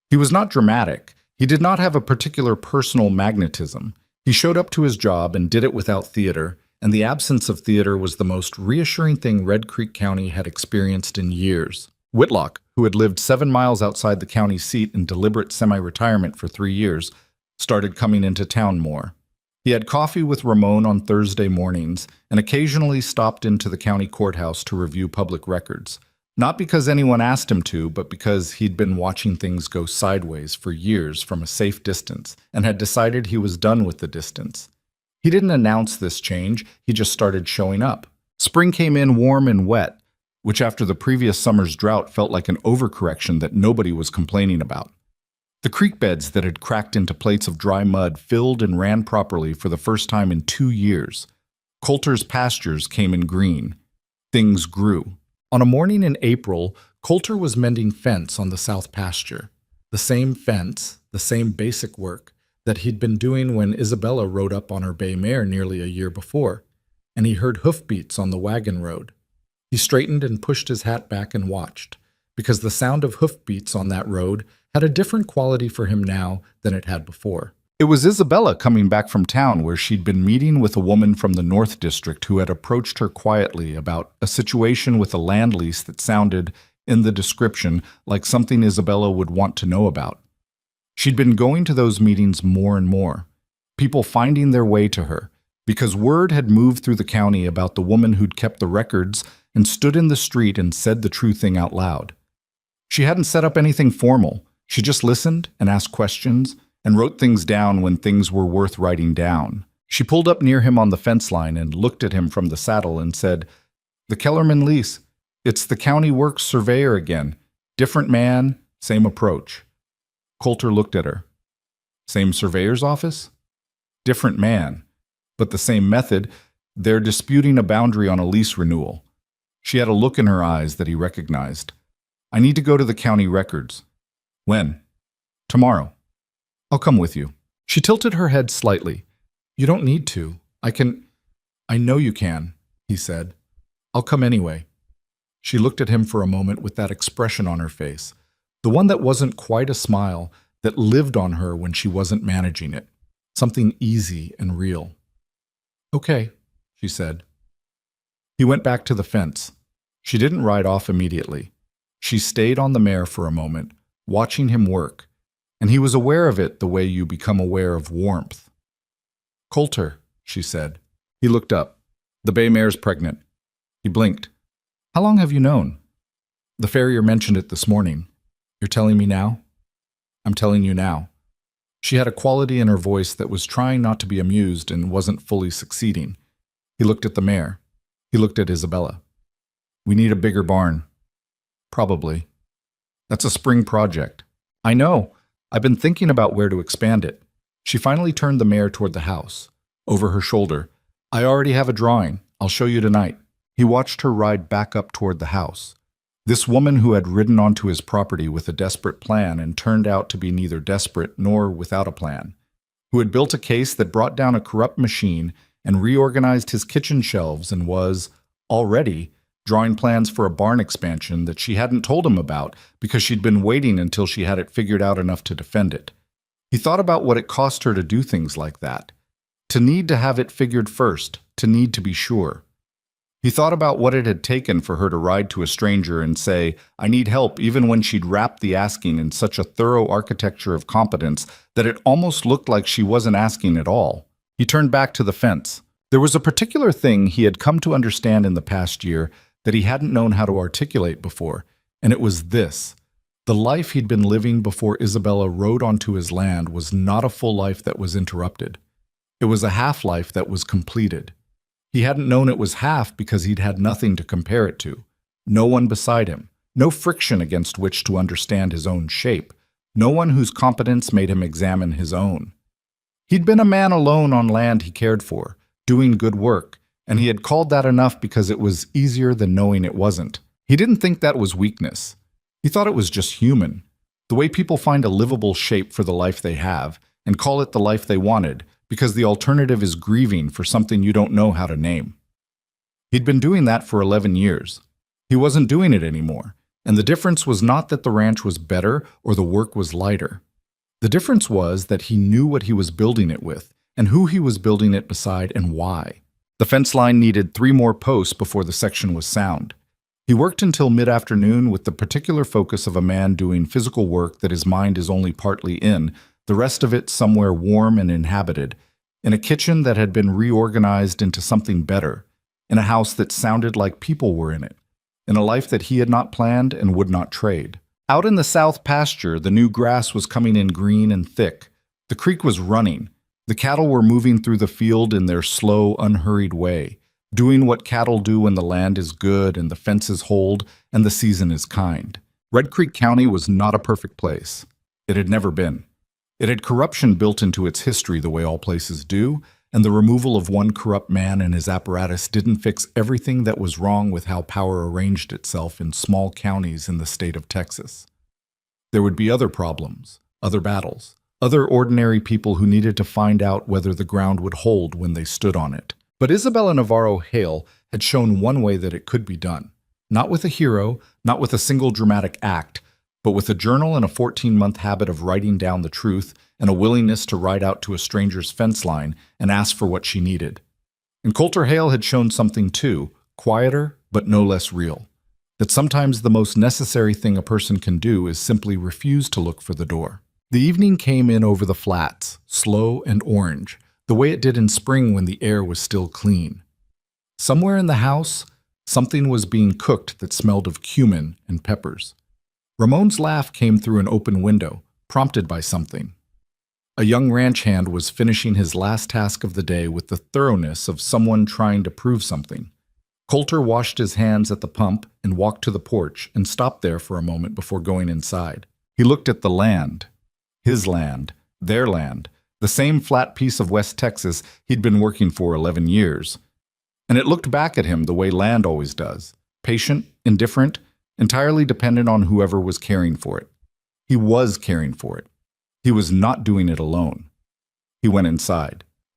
He was not dramatic. He did not have a particular personal magnetism. He showed up to his job and did it without theater, and the absence of theater was the most reassuring thing Red Creek County had experienced in years. Whitlock, who had lived 7 miles outside the county seat in deliberate semi-retirement for 3 years, started coming into town more. He had coffee with Ramon on Thursday mornings and occasionally stopped into the county courthouse to review public records, not because anyone asked him to, but because he'd been watching things go sideways for years from a safe distance and had decided he was done with the distance. He didn't announce this change, he just started showing up. Spring came in warm and wet, which after the previous summer's drought felt like an overcorrection that nobody was complaining about. The creek beds that had cracked into plates of dry mud filled and ran properly for the first time in 2 years. Coulter's pastures came in green. Things grew. On a morning in April, Coulter was mending fence on the south pasture. The same fence, the same basic work that he'd been doing when Isabella rode up on her bay mare nearly a year before, and he heard hoofbeats on the wagon road. He straightened and pushed his hat back and watched, because the sound of hoofbeats on that road had a different quality for him now than it had before. It was Isabella coming back from town where she'd been meeting with a woman from the North District who had approached her quietly about a situation with a land lease that sounded, in the description, like something Isabella would want to know about. She'd been going to those meetings more and more, people finding their way to her, because word had moved through the county about the woman who'd kept the records and stood in the street and said the true thing out loud. She hadn't set up anything formal. She just listened and asked questions and wrote things down when things were worth writing down. She pulled up near him on the fence line and looked at him from the saddle and said, "The Kellerman lease. It's the county works surveyor again. Different man, same approach." Coulter looked at her. Same surveyor's office? Different man, but the same method. They're disputing a boundary on a lease renewal. She had a look in her eyes that he recognized. "I need to go to the county records." "When?" "Tomorrow." "I'll come with you." She tilted her head slightly. "You don't need to. I know you can," he said. "I'll come anyway." She looked at him for a moment with that expression on her face, the one that wasn't quite a smile, that lived on her when she wasn't managing it, something easy and real. "Okay," she said. He went back to the fence. She didn't ride off immediately. She stayed on the mare for a moment, watching him work, and he was aware of it the way you become aware of warmth. "Coulter," she said. He looked up. "The bay mare's pregnant." He blinked. "How long have you known?" "The farrier mentioned it this morning." "You're telling me now?" "I'm telling you now." She had a quality in her voice that was trying not to be amused and wasn't fully succeeding. He looked at the mare. He looked at Isabella. "We need a bigger barn." Probably. That's a spring project. I know. I've been thinking about where to expand it. She finally turned the mare toward the house. Over her shoulder. I already have a drawing. I'll show you tonight. He watched her ride back up toward the house. This woman who had ridden onto his property with a desperate plan and turned out to be neither desperate nor without a plan. Who had built a case that brought down a corrupt machine and reorganized his kitchen shelves and was, already, drawing plans for a barn expansion that she hadn't told him about because she'd been waiting until she had it figured out enough to defend it. He thought about what it cost her to do things like that. To need to have it figured first, to need to be sure. He thought about what it had taken for her to ride to a stranger and say, I need help, even when she'd wrapped the asking in such a thorough architecture of competence that it almost looked like she wasn't asking at all. He turned back to the fence. There was a particular thing he had come to understand in the past year that he hadn't known how to articulate before, and it was this. The life he'd been living before Isabella rode onto his land was not a full life that was interrupted. It was a half-life that was completed. He hadn't known it was half because he'd had nothing to compare it to. No one beside him, no friction against which to understand his own shape, no one whose competence made him examine his own. He'd been a man alone on land he cared for, doing good work, and he had called that enough because it was easier than knowing it wasn't. He didn't think that was weakness. He thought it was just human, the way people find a livable shape for the life they have and call it the life they wanted, because the alternative is grieving for something you don't know how to name. He'd been doing that for 11 years. He wasn't doing it anymore, and the difference was not that the ranch was better or the work was lighter. The difference was that he knew what he was building it with, and who he was building it beside and why. The fence line needed 3 more posts before the section was sound. He worked until mid-afternoon with the particular focus of a man doing physical work that his mind is only partly in, the rest of it somewhere warm and inhabited, in a kitchen that had been reorganized into something better, in a house that sounded like people were in it, in a life that he had not planned and would not trade. Out in the south pasture, the new grass was coming in green and thick. The creek was running. The cattle were moving through the field in their slow, unhurried way, doing what cattle do when the land is good and the fences hold and the season is kind. Red Creek County was not a perfect place. It had never been. It had corruption built into its history the way all places do, and the removal of one corrupt man and his apparatus didn't fix everything that was wrong with how power arranged itself in small counties in the state of Texas. There would be other problems, other battles, other ordinary people who needed to find out whether the ground would hold when they stood on it. But Isabella Navarro Hale had shown one way that it could be done. Not with a hero, not with a single dramatic act, but with a journal and a 14-month habit of writing down the truth and a willingness to ride out to a stranger's fence line and ask for what she needed. And Coulter Hale had shown something too, quieter but no less real, that sometimes the most necessary thing a person can do is simply refuse to look for the door. The evening came in over the flats, slow and orange, the way it did in spring when the air was still clean. Somewhere in the house, something was being cooked that smelled of cumin and peppers. Ramon's laugh came through an open window, prompted by something. A young ranch hand was finishing his last task of the day with the thoroughness of someone trying to prove something. Coulter washed his hands at the pump and walked to the porch and stopped there for a moment before going inside. He looked at the land. His land. Their land. The same flat piece of West Texas he'd been working for 11 years. And it looked back at him the way land always does. Patient, indifferent, entirely dependent on whoever was caring for it. He was caring for it. He was not doing it alone. He went inside.